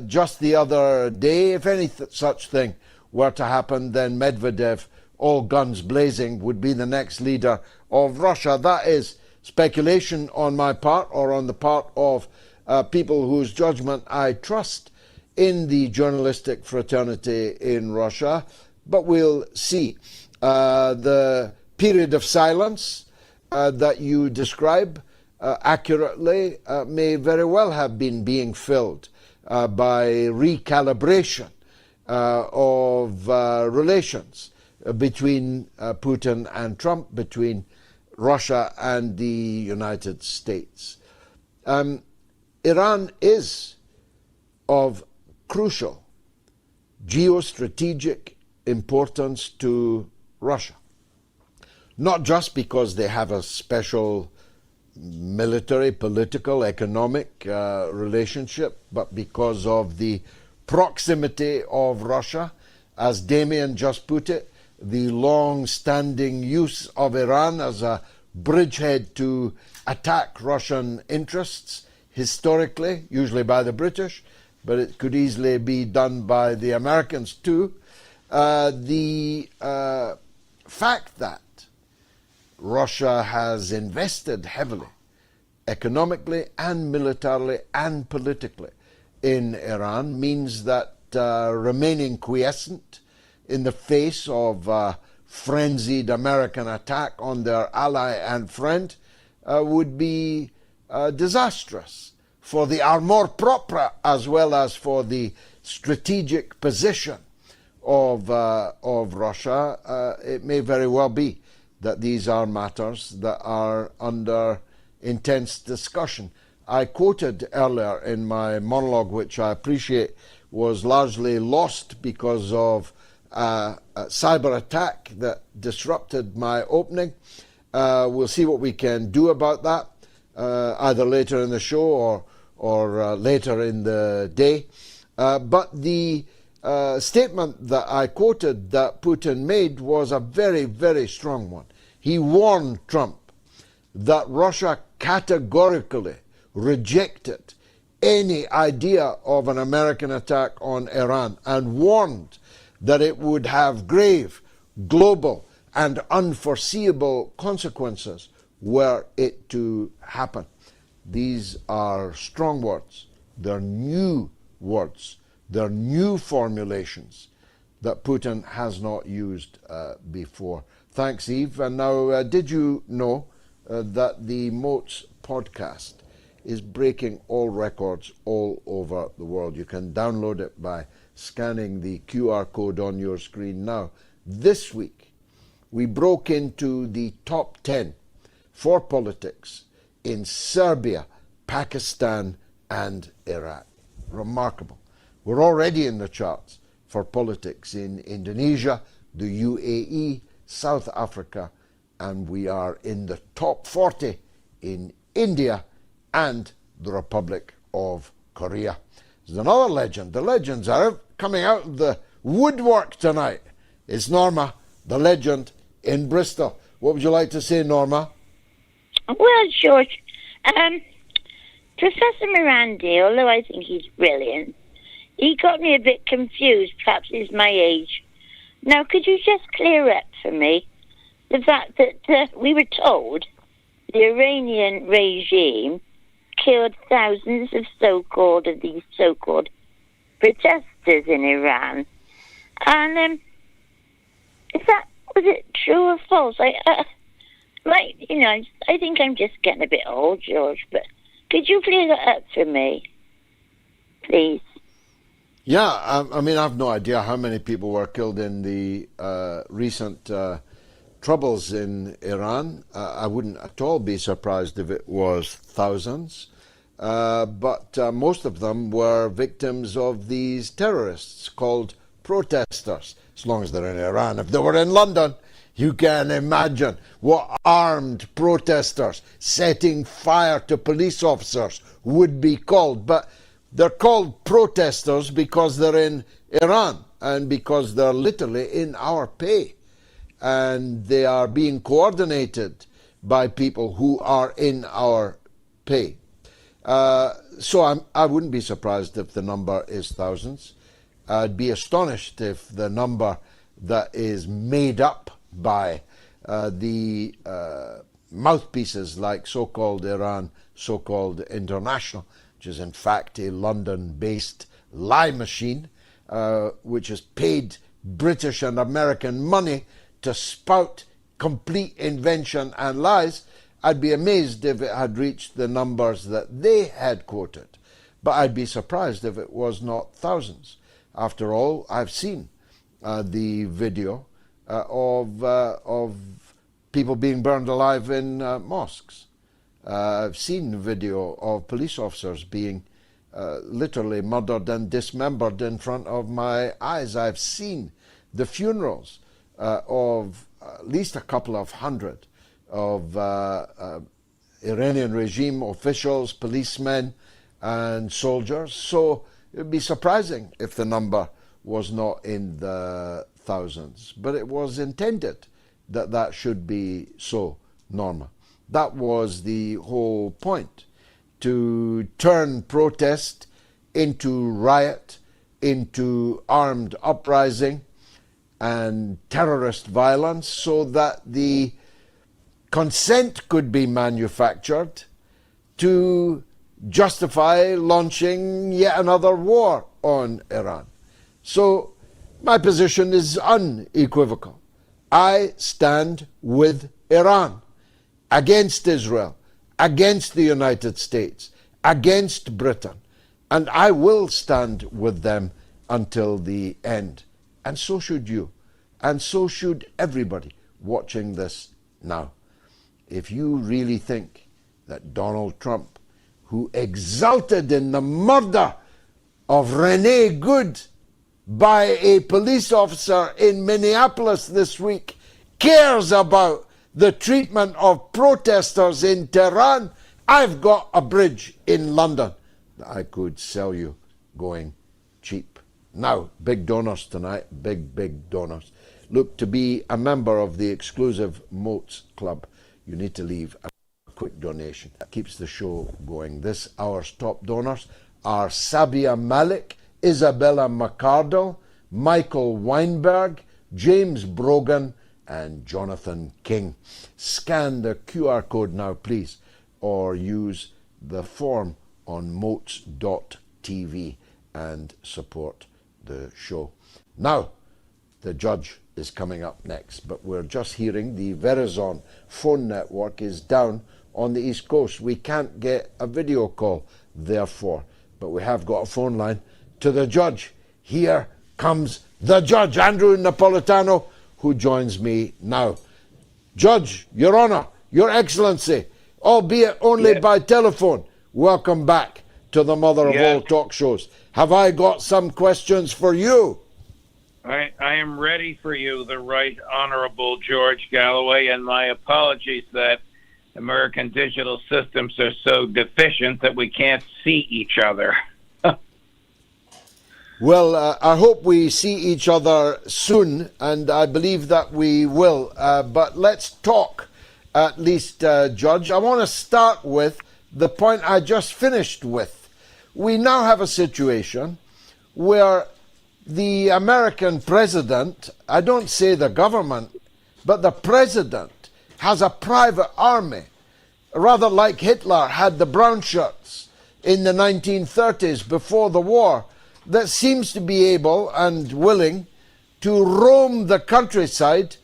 Speaker 3: just the other day. If any such thing were to happen, then Medvedev, all guns blazing, would be the next leader of Russia. That is speculation on my part, or on the part of people whose judgment I trust in the journalistic fraternity in Russia. But we'll see. The period of silence that you describe accurately, may very well have been being filled by recalibration of relations between Putin and Trump, between Russia and the United States. Iran is of crucial geostrategic importance to Russia, not just because they have a special military, political, economic relationship, but because of the proximity of Russia, as Damien just put it, the long-standing use of Iran as a bridgehead to attack Russian interests, historically, usually by the British, but it could easily be done by the Americans too. The fact that Russia has invested heavily, economically and militarily and politically, in Iran means that remaining quiescent in the face of frenzied American attack on their ally and friend would be disastrous for the armor propre as well as for the strategic position of Russia. It may very well be that these are matters that are under intense discussion. I quoted earlier in my monologue, which I appreciate was largely lost because of a cyber attack that disrupted my opening. We'll see what we can do about that, either later in the show or later in the day. But the statement that I quoted that Putin made was a very, very strong one. He warned Trump that Russia categorically rejected any idea of an American attack on Iran and warned that it would have grave, global, and unforeseeable consequences were it to happen. These are strong words. They're new words. They're new formulations that Putin has not used before. Thanks, Eve. And now, did you know that the Moats podcast is breaking all records all over the world? You can download it by scanning the QR code on your screen now. This week, we broke into the top 10 for politics in Serbia, Pakistan, and Iraq. Remarkable. We're already in the charts for politics in Indonesia, the UAE, South Africa, and we are in the top 40 in India and the Republic of Korea. There's another legend. The legends are coming out of the woodwork tonight. It's Norma, the legend in Bristol. What would you like to say, Norma?
Speaker 15: Well, George, Professor Marandi, although I think he's brilliant, he got me a bit confused. Perhaps he's my age. Now, could you just clear up for me the fact that we were told the Iranian regime killed thousands of these so-called protesters in Iran, and was it true or false? I think I'm just getting a bit old, George, but could you clear that up for me, please?
Speaker 3: Yeah, I mean, I have no idea how many people were killed in the recent troubles in Iran. I wouldn't at all be surprised if it was thousands, but most of them were victims of these terrorists called protesters, as long as they're in Iran. If they were in London, you can imagine what armed protesters setting fire to police officers would be called. But they're called protesters because they're in Iran and because they're literally in our pay. And they are being coordinated by people who are in our pay. So I wouldn't be surprised if the number is thousands. I'd be astonished if the number that is made up by the mouthpieces like so-called Iran, so-called International, which is in fact a London-based lie machine, which has paid British and American money to spout complete invention and lies, I'd be amazed if it had reached the numbers that they had quoted, but I'd be surprised if it was not thousands. After all, I've seen the video of people being burned alive in mosques. I've seen video of police officers being literally murdered and dismembered in front of my eyes. I've seen the funerals of at least a couple of hundred of Iranian regime officials, policemen, and soldiers. So it would be surprising if the number was not in the thousands. But it was intended that that should be so, Norma. That was the whole point, to turn protest into riot, into armed uprising and terrorist violence, so that the consent could be manufactured to justify launching yet another war on Iran. So my position is unequivocal. I stand with Iran, against Israel, against the United States, against Britain, and I will stand with them until the end. And so should you, and so should everybody watching this now. If you really think that Donald Trump, who exulted in the murder of Renee Good by a police officer in Minneapolis this week, cares about the treatment of protesters in Tehran, I've got a bridge in London that I could sell you going cheap. Now, big donors tonight, big donors. Look, to be a member of the exclusive Moats Club, you need to leave a quick donation. That keeps the show going. This hour's top donors are Sabia Malik, Isabella McCardle, Michael Weinberg, James Brogan, and Jonathan King. Scan the QR code now, please, or use the form on moats.tv and support the show. Now, the judge is coming up next, but we're just hearing the Verizon phone network is down on the East Coast. We can't get a video call, therefore, but we have got a phone line to the judge. Here comes the judge, Andrew Napolitano, who joins me now. Judge, Your Honor, Your Excellency, albeit only by telephone, welcome back to the mother of all talk shows. Have I got some questions for you?
Speaker 16: I am ready for you, the Right Honorable George Galloway, and my apologies that American digital systems are so deficient that we can't see each other.
Speaker 3: Well, I hope we see each other soon, and I believe that we will. But let's talk, at least, Judge. I want to start with the point I just finished with. We now have a situation where the American president, I don't say the government, but the president has a private army, rather like Hitler had the brown shirts in the 1930s before the war, that seems to be able and willing to roam the countryside,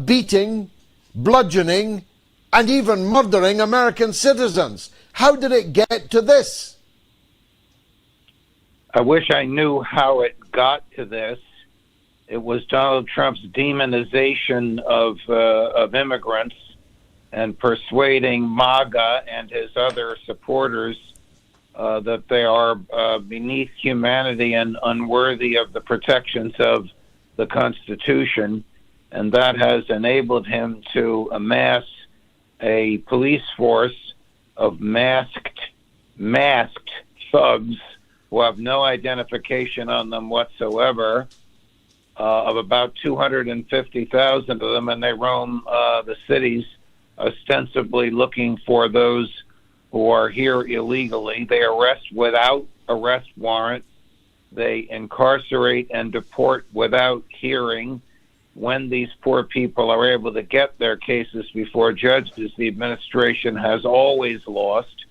Speaker 3: beating, bludgeoning, and even murdering American citizens. How did it get to this?
Speaker 16: I wish I knew how it got to this. It was Donald Trump's demonization of immigrants and persuading MAGA and his other supporters that they are beneath humanity and unworthy of the protections of the Constitution. And that has enabled him to amass a police force of masked thugs who have no identification on them whatsoever, of about 250,000 of them, and they roam the cities ostensibly looking for those who are here illegally. They arrest without arrest warrant. They incarcerate and deport without hearing. When these poor people are able to get their cases before judges, the administration has always lost.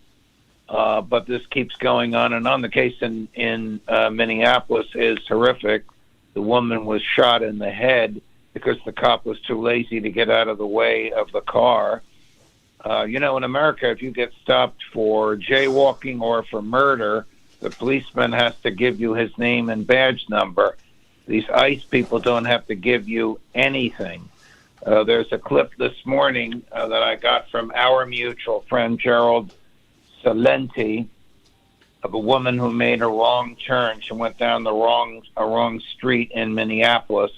Speaker 16: But this keeps going on and on. The case in Minneapolis is horrific. The woman was shot in the head because the cop was too lazy to get out of the way of the car. In America, if you get stopped for jaywalking or for murder, the policeman has to give you his name and badge number. These ICE people don't have to give you anything. There's a clip this morning that I got from our mutual friend, Gerald Salenti, of a woman who made a wrong turn. She went down a wrong street in Minneapolis.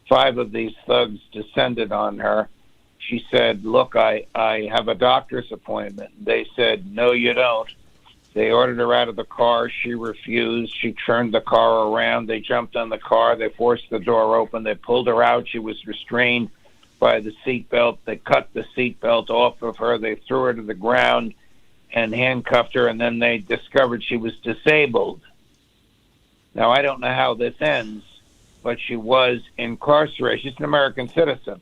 Speaker 16: 5 of these thugs descended on her. She said, look, I have a doctor's appointment. They said, no, you don't. They ordered her out of the car. She refused. She turned the car around. They jumped on the car. They forced the door open. They pulled her out. She was restrained by the seatbelt. They cut the seatbelt off of her. They threw her to the ground and handcuffed her, and then they discovered she was disabled. Now, I don't know how this ends, but she was incarcerated. She's an American citizen.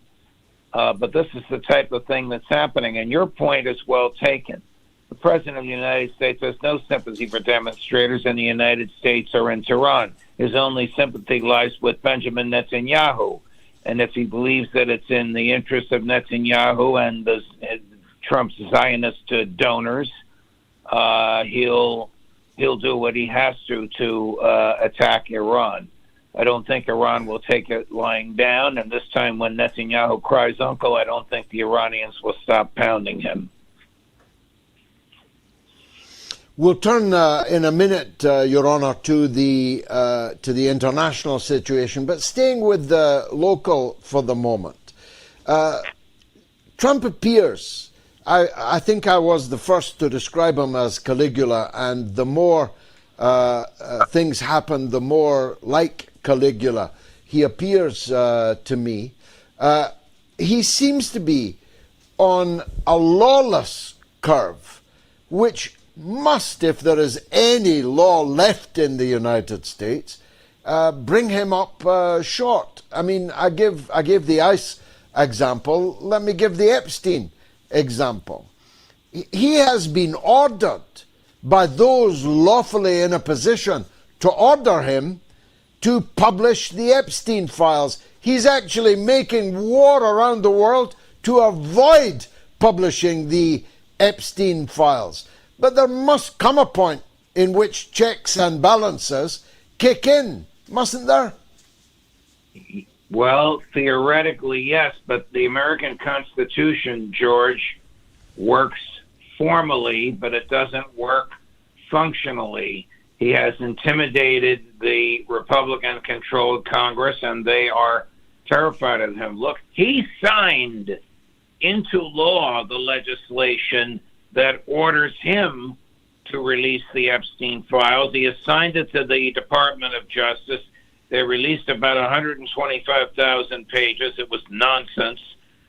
Speaker 16: But this is the type of thing that's happening, and your point is well taken. The President of the United States has no sympathy for demonstrators in the United States or in Tehran. His only sympathy lies with Benjamin Netanyahu. And if he believes that it's in the interest of Netanyahu and Trump's Zionist donors, he'll do what he has to attack Iran. I don't think Iran will take it lying down, and this time when Netanyahu cries uncle, I don't think the Iranians will stop pounding him.
Speaker 3: We'll turn in a minute, Your Honor, to the international situation, but staying with the local for the moment. Trump appears, I think I was the first to describe him as Caligula, and the more things happen, the more like Caligula he appears to me. He seems to be on a lawless curve, which must, if there is any law left in the United States, bring him up short. I mean, I gave the ICE example. Let me give the Epstein example. He has been ordered by those lawfully in a position to order him to publish the Epstein files. He's actually making war around the world to avoid publishing the Epstein files. But there must come a point in which checks and balances kick in, mustn't there?
Speaker 16: Well, theoretically, yes, but the American Constitution, George, works formally, but it doesn't work functionally. He has intimidated the Republican-controlled Congress, and they are terrified of him. Look, he signed into law the legislation that orders him to release the Epstein files. He assigned it to the Department of Justice. They released about 125,000 pages. It was nonsense.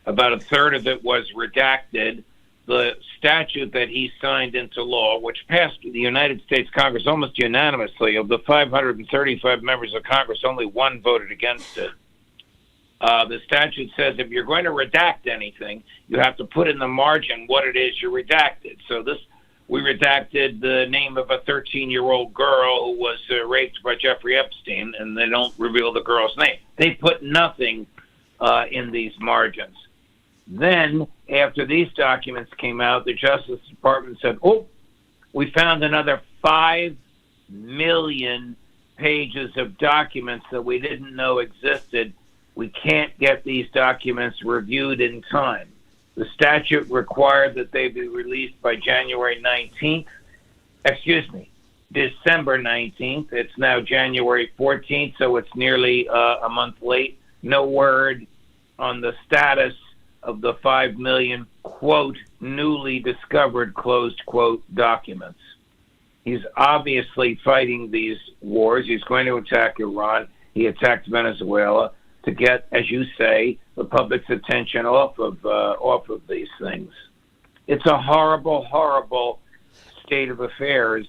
Speaker 16: About a third of it was redacted. The statute that he signed into law, which passed the United States Congress almost unanimously, of the 535 members of Congress, only one voted against it. The statute says if you're going to redact anything, you have to put in the margin what it is you redacted. So we redacted the name of a 13-year-old girl who was raped by Jeffrey Epstein, and they don't reveal the girl's name. They put nothing in these margins. Then, after these documents came out, the Justice Department said, we found another 5 million pages of documents that we didn't know existed. We can't get these documents reviewed in time. The statute required that they be released by December 19th. It's now January 14th, so it's nearly a month late. No word on the status of the 5 million, quote, newly discovered, closed quote, documents. He's obviously fighting these wars. He's going to attack Iran. He attacked Venezuela to get, as you say, the public's attention off of these things. It's a horrible, horrible state of affairs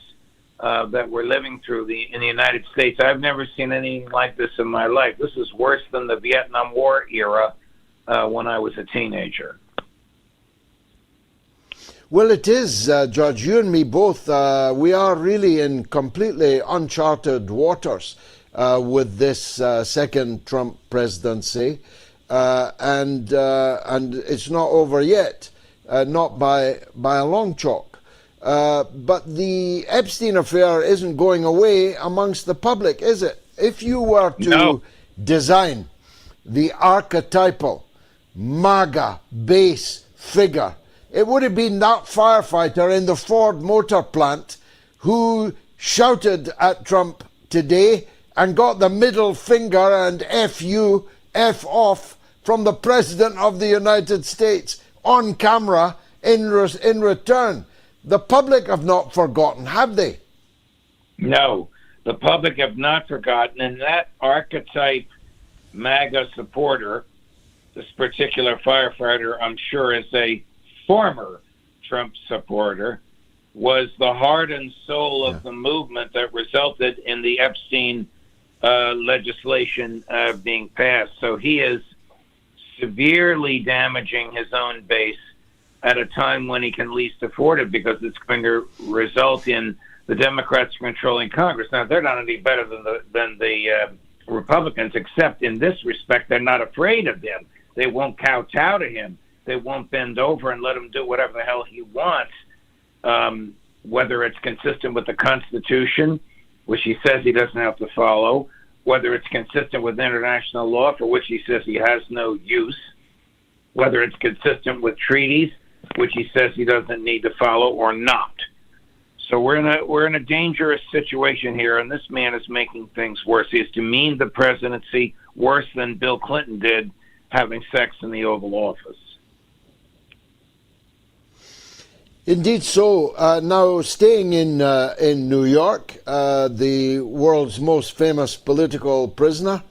Speaker 16: that we're living through in the United States. I've never seen anything like this in my life. This is worse than the Vietnam War era when I was a teenager.
Speaker 3: Well, it is, George. You and me both. We are really in completely uncharted waters with this second Trump presidency, and it's not over yet. not by a long chalk. But the Epstein affair isn't going away amongst the public, is it? If you were to design the archetypal MAGA base figure, it would have been that firefighter in the Ford motor plant who shouted at Trump today and got the middle finger and F you, F off from the President of the United States on camera in return. The public have not forgotten, have they?
Speaker 16: No, the public have not forgotten, and that archetype MAGA supporter, this particular firefighter, I'm sure is a former Trump supporter, was the heart and soul of the movement that resulted in the Epstein legislation being passed. So he is severely damaging his own base at a time when he can least afford it, because it's going to result in the Democrats controlling Congress. Now, they're not any better than the Republicans, except in this respect, they're not afraid of him. They won't kowtow to him. They won't bend over and let him do whatever the hell he wants, whether it's consistent with the Constitution, which he says he doesn't have to follow, whether it's consistent with international law, for which he says he has no use, whether it's consistent with treaties, which he says he doesn't need to follow, or not. So we're in a dangerous situation here, and this man is making things worse. He has demeaned the presidency worse than Bill Clinton did having sex in the Oval Office.
Speaker 3: Indeed so. Now, staying in New York, the world's most famous political prisoner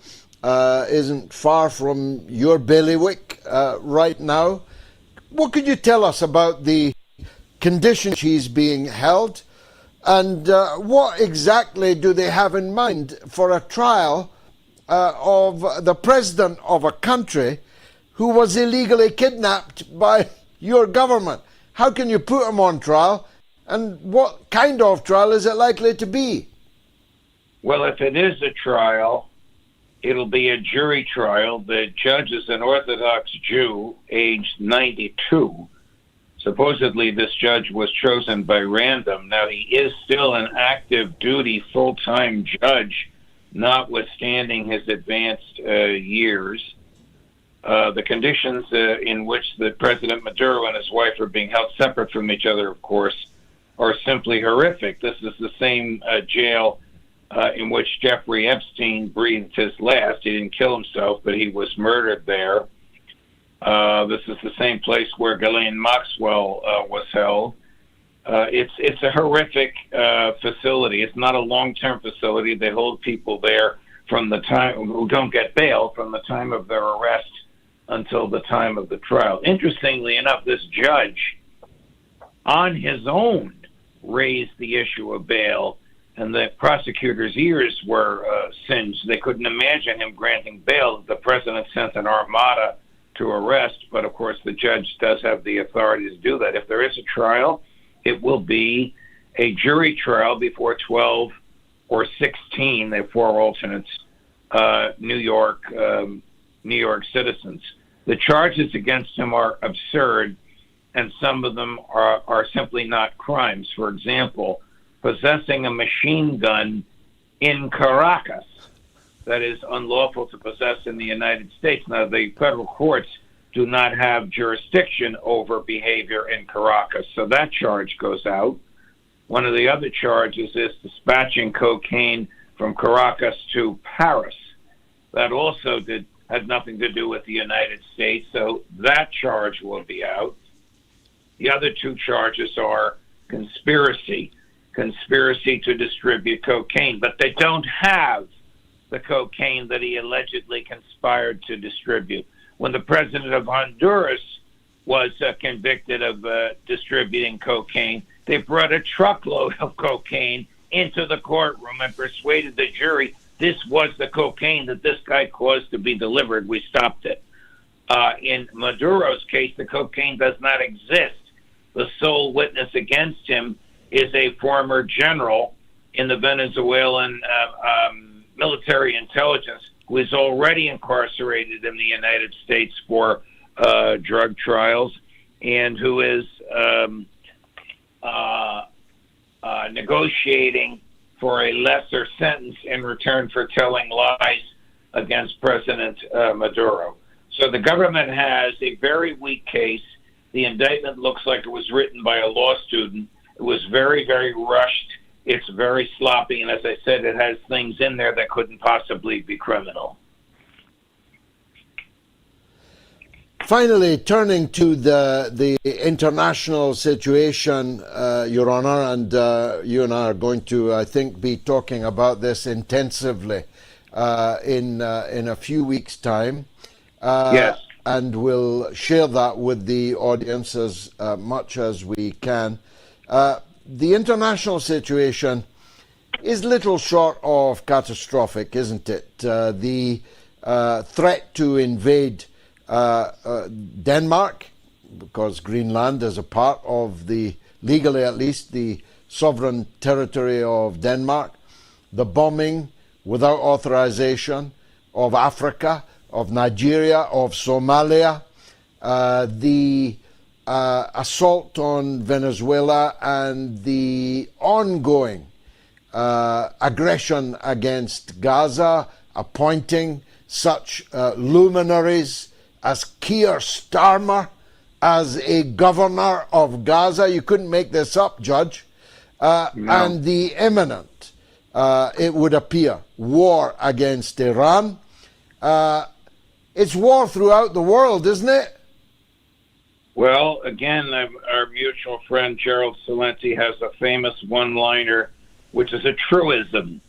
Speaker 3: isn't far from your bailiwick right now. What could you tell us about the conditions he's being held, and what exactly do they have in mind for a trial of the president of a country who was illegally kidnapped by your government? How can you put him on trial, and what kind of trial is it likely to be?
Speaker 16: Well, if it is a trial, it'll be a jury trial. The judge is an Orthodox Jew, aged 92. Supposedly, this judge was chosen by random. Now, he is still an active duty, full-time judge, notwithstanding his advanced years. The conditions in which the President Maduro and his wife are being held separate from each other, of course, are simply horrific. This is the same jail in which Jeffrey Epstein breathed his last. He didn't kill himself, but he was murdered there. This is the same place where Ghislaine Maxwell was held. It's a horrific facility. It's not a long-term facility. They hold people there from the time who don't get bail from the time of their arrest until the time of the trial. Interestingly enough, this judge, on his own, raised the issue of bail, and the prosecutor's ears were singed. They couldn't imagine him granting bail. The president sent an armada to arrest, but of course the judge does have the authority to do that. If there is a trial, it will be a jury trial before 12 or 16, the four alternates, New York citizens. The charges against him are absurd, and some of them are simply not crimes. For example, possessing a machine gun in Caracas that is unlawful to possess in the United States. Now, the federal courts do not have jurisdiction over behavior in Caracas, so that charge goes out. One of the other charges is dispatching cocaine from Caracas to Paris. That also had nothing to do with the United States, so that charge will be out. The other two charges are conspiracy to distribute cocaine, but they don't have the cocaine that he allegedly conspired to distribute. When the president of Honduras was convicted of distributing cocaine, they brought a truckload of cocaine into the courtroom and persuaded the jury this was the cocaine that this guy caused to be delivered. We stopped it. In Maduro's case, the cocaine does not exist. The sole witness against him is a former general in the Venezuelan military intelligence who is already incarcerated in the United States for drug trials. and who is negotiating for a lesser sentence in return for telling lies against President Maduro. So the government has a very weak case. The indictment looks like it was written by a law student. It was very, very rushed. It's very sloppy, and as I said, it has things in there that couldn't possibly be criminal.
Speaker 3: Finally, turning to the international situation, Your Honor, and you and I are going to, I think, be talking about this intensively in a few weeks' time.
Speaker 16: Yes.
Speaker 3: And we'll share that with the audience as much as we can. The international situation is little short of catastrophic, isn't it? The threat to invade Denmark, because Greenland is a part of the, legally at least, the sovereign territory of Denmark, the bombing without authorization of Africa, of Nigeria, of Somalia, the assault on Venezuela, and the ongoing aggression against Gaza, appointing such luminaries as Keir Starmer as a governor of Gaza. You couldn't make this up, Judge.
Speaker 16: No.
Speaker 3: And the imminent, it would appear, war against Iran. It's war throughout the world, isn't it?
Speaker 16: Well, again, our mutual friend Gerald Celente has a famous one-liner, which is a truism.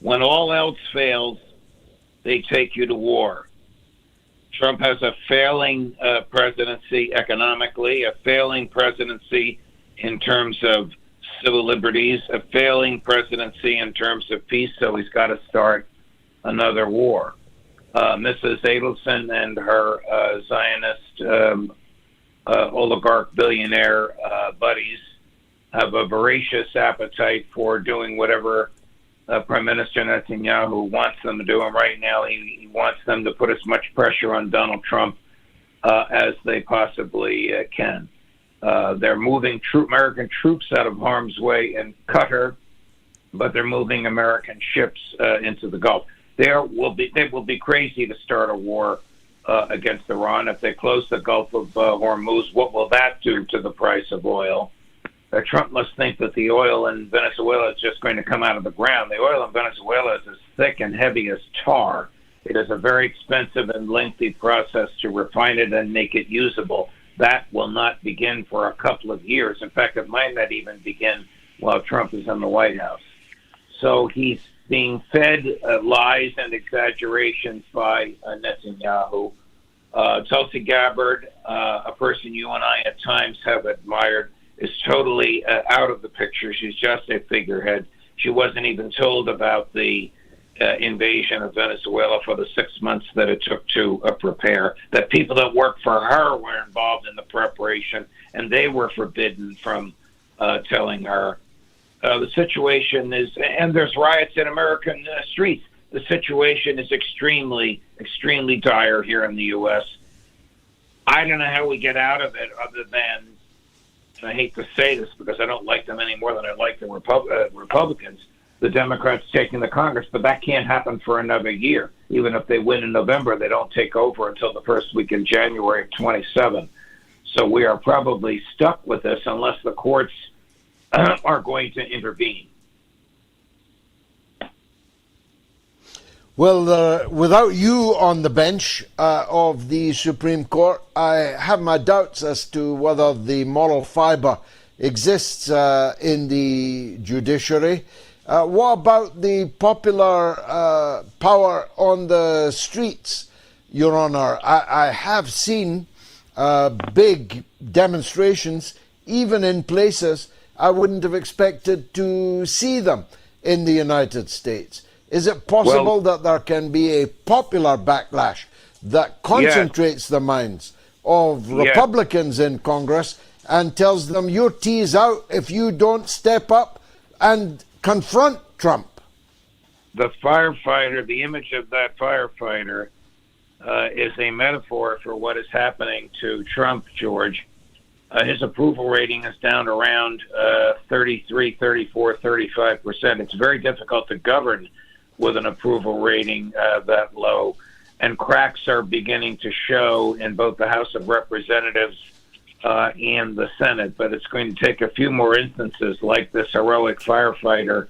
Speaker 16: When all else fails, they take you to war. Trump has a failing presidency economically, a failing presidency in terms of civil liberties, a failing presidency in terms of peace, so he's got to start another war. Mrs. Adelson and her Zionist oligarch billionaire buddies have a voracious appetite for doing whatever Prime Minister Netanyahu wants them to do. And right now he wants them to put as much pressure on Donald Trump as they possibly can. They're moving American troops out of harm's way in Qatar, but they're moving American ships into the Gulf. They will be crazy to start a war against Iran. If they close the Gulf of Hormuz, what will that do to the price of oil? Trump must think that the oil in Venezuela is just going to come out of the ground. The oil in Venezuela is as thick and heavy as tar. It is a very expensive and lengthy process to refine it and make it usable. That will not begin for a couple of years. In fact, it might not even begin while Trump is in the White House. So he's being fed lies and exaggerations by Netanyahu. Tulsi Gabbard, a person you and I at times have admired, is totally out of the picture. She's just a figurehead. She wasn't even told about the invasion of Venezuela for the 6 months that it took to prepare. That people that worked for her were involved in the preparation, and they were forbidden from telling her. The situation is, and there's riots in American streets. The situation is extremely, extremely dire here in the U.S. I don't know how we get out of it other than, and I hate to say this because I don't like them any more than I like the Republicans, the Democrats taking the Congress, but that can't happen for another year. Even if they win in November, they don't take over until the first week in January of 27. So we are probably stuck with this unless the courts are going to intervene.
Speaker 3: Well, without you on the bench of the Supreme Court, I have my doubts as to whether the moral fiber exists in the judiciary. What about the popular power on the streets, Your Honor? I have seen big demonstrations, even in places I wouldn't have expected to see them in the United States. Is it possible that there can be a popular backlash that concentrates the minds of Republicans in Congress and tells them your tea's out if you don't step up and confront Trump?
Speaker 16: The firefighter, the image of that firefighter is a metaphor for what is happening to Trump, George. his approval rating is down around 33, 34, 35%. It's very difficult to govern with an approval rating that low. And cracks are beginning to show in both the House of Representatives and the Senate. But it's going to take a few more instances like this heroic firefighter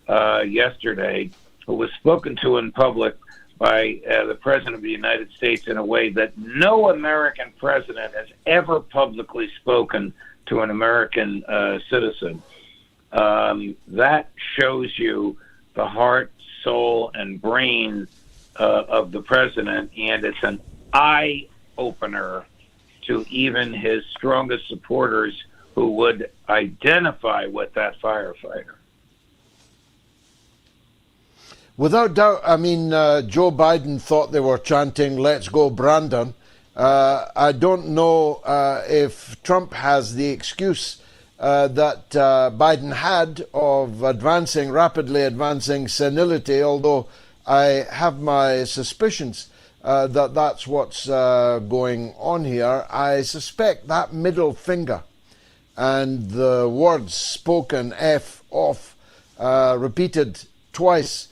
Speaker 16: yesterday, who was spoken to in public by the President of the United States in a way that no American president has ever publicly spoken to an American citizen. That shows you the heart, soul, and brain of the president, and it's an eye-opener to even his strongest supporters who would identify with that firefighter.
Speaker 3: Without doubt, I mean, Joe Biden thought they were chanting, "Let's go, Brandon." I don't know if Trump has the excuse that Biden had of rapidly advancing senility, although I have my suspicions that that's what's going on here. I suspect that middle finger and the words spoken, F off, repeated twice,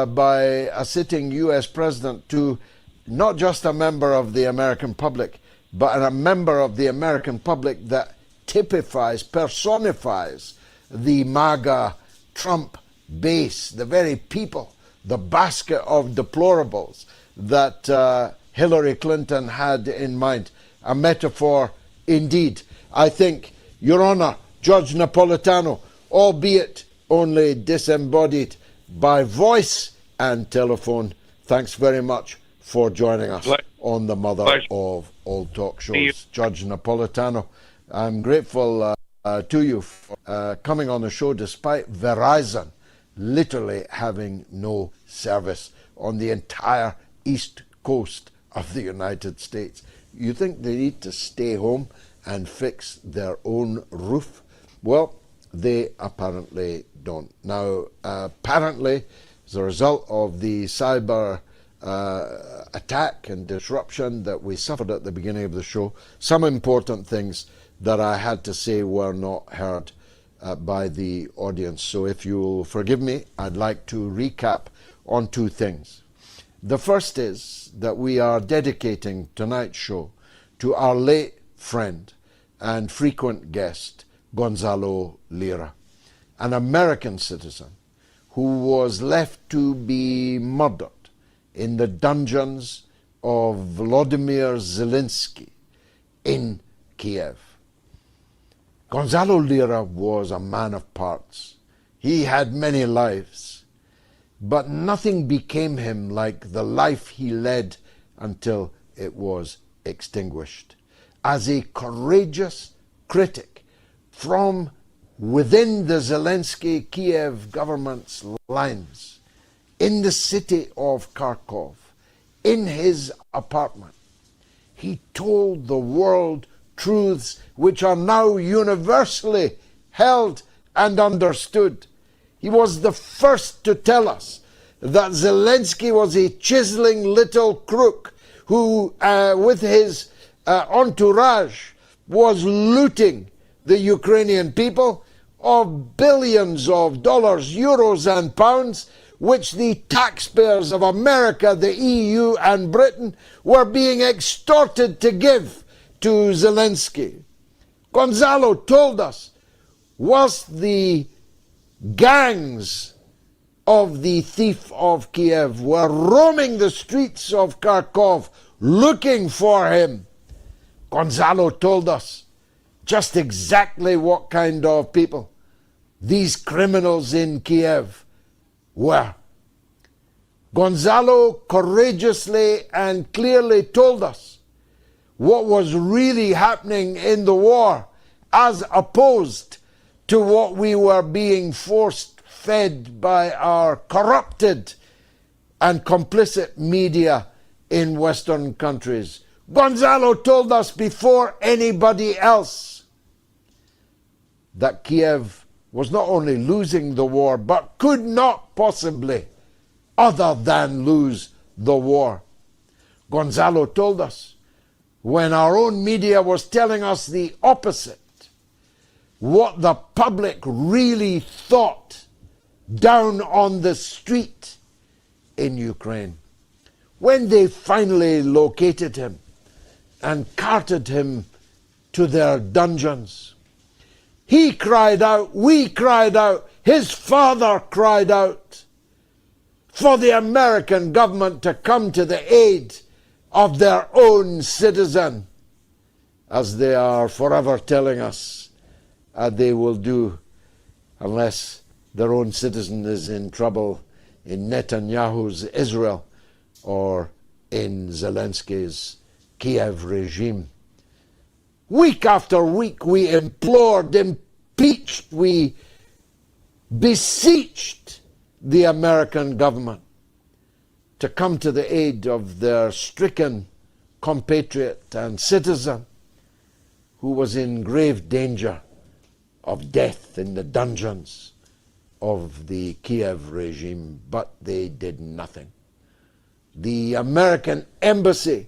Speaker 3: by a sitting US president to not just a member of the American public, but a member of the American public that typifies, personifies the MAGA Trump base, the very people, the basket of deplorables that Hillary Clinton had in mind. A metaphor indeed. I think, Your Honor, Judge Napolitano, albeit only disembodied by voice and telephone, thanks very much for joining us on the Mother of All Talk Shows. Judge Napolitano, I'm grateful to you for coming on the show despite Verizon literally having no service on the entire east coast of the United States. You think they need to stay home and fix their own roof? Well, they apparently don't. Now, apparently, as a result of the cyber attack and disruption that we suffered at the beginning of the show, some important things that I had to say were not heard by the audience. So if you'll forgive me, I'd like to recap on two things. The first is that we are dedicating tonight's show to our late friend and frequent guest, Gonzalo Lira, an American citizen who was left to be murdered in the dungeons of Volodymyr Zelensky in Kiev. Gonzalo Lira was a man of parts. He had many lives, but nothing became him like the life he led until it was extinguished. As a courageous critic from within the Zelensky-Kiev government's lines, in the city of Kharkov, in his apartment, he told the world truths which are now universally held and understood. He was the first to tell us that Zelensky was a chiseling little crook who, with his entourage, was looting the Ukrainian people of billions of dollars, euros and pounds, which the taxpayers of America, the EU and Britain were being extorted to give to Zelensky. Gonzalo told us, whilst the gangs of the thief of Kiev were roaming the streets of Kharkov looking for him, Gonzalo told us just exactly what kind of people these criminals in Kiev were. Gonzalo courageously and clearly told us what was really happening in the war, as opposed to what we were being force-fed by our corrupted and complicit media in Western countries. Gonzalo told us before anybody else that Kiev was not only losing the war, but could not possibly other than lose the war. Gonzalo told us when our own media was telling us the opposite, what the public really thought down on the street in Ukraine. When they finally located him and carted him to their dungeons, he cried out, we cried out, his father cried out for the American government to come to the aid of their own citizen, as they are forever telling us they will do unless their own citizen is in trouble in Netanyahu's Israel or in Zelensky's Kiev regime. Week after week we implored, impeached, we beseeched the American government to come to the aid of their stricken compatriot and citizen who was in grave danger of death in the dungeons of the Kiev regime, but they did nothing. The American embassy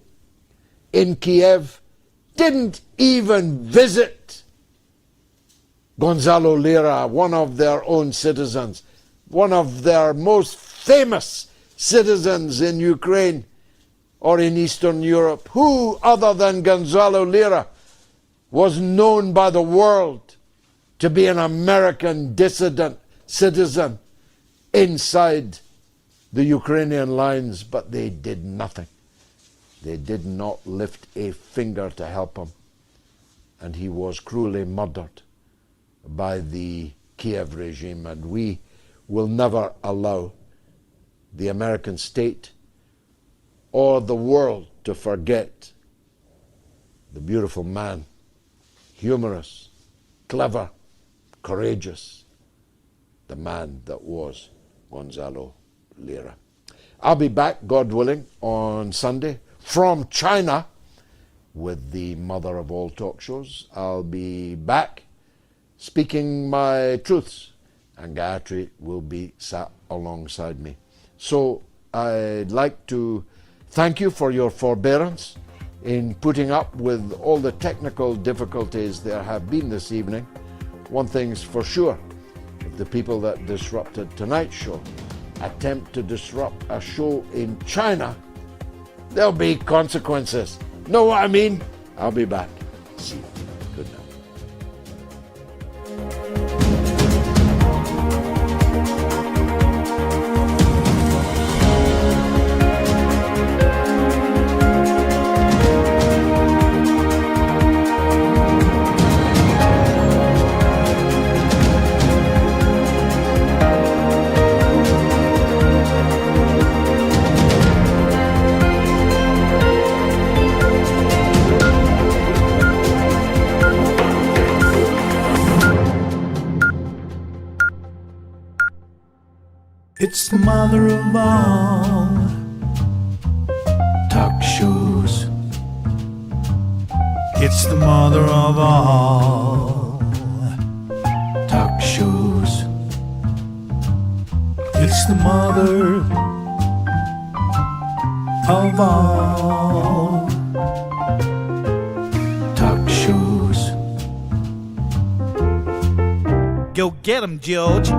Speaker 3: in Kiev didn't even visit Gonzalolira, one of their own citizens, one of their most famous citizens in Ukraine or in Eastern Europe. Who other than Gonzalolira was known by the world to be an American dissident citizen inside the Ukrainian lines? But they did nothing. They did not lift a finger to help him. And he was cruelly murdered by the Kiev regime. And we will never allow the American state or the world to forget the beautiful man, humorous, clever, courageous, the man that was Gonzalo Lira. I'll be back, God willing, on Sunday from China with the mother of all talk shows. I'll be back speaking my truths, and Gayatri will be sat alongside me. So I'd like to thank you for your forbearance in putting up with all the technical difficulties there have been this evening. One thing's for sure, if the people that disrupted tonight's show attempt to disrupt a show in China, there'll be consequences. Know what I mean? I'll be back. See you. Good night.
Speaker 1: It's the mother of all talk shows. It's the mother of all talk shows. It's the mother of all talk shows. Go get 'em, George.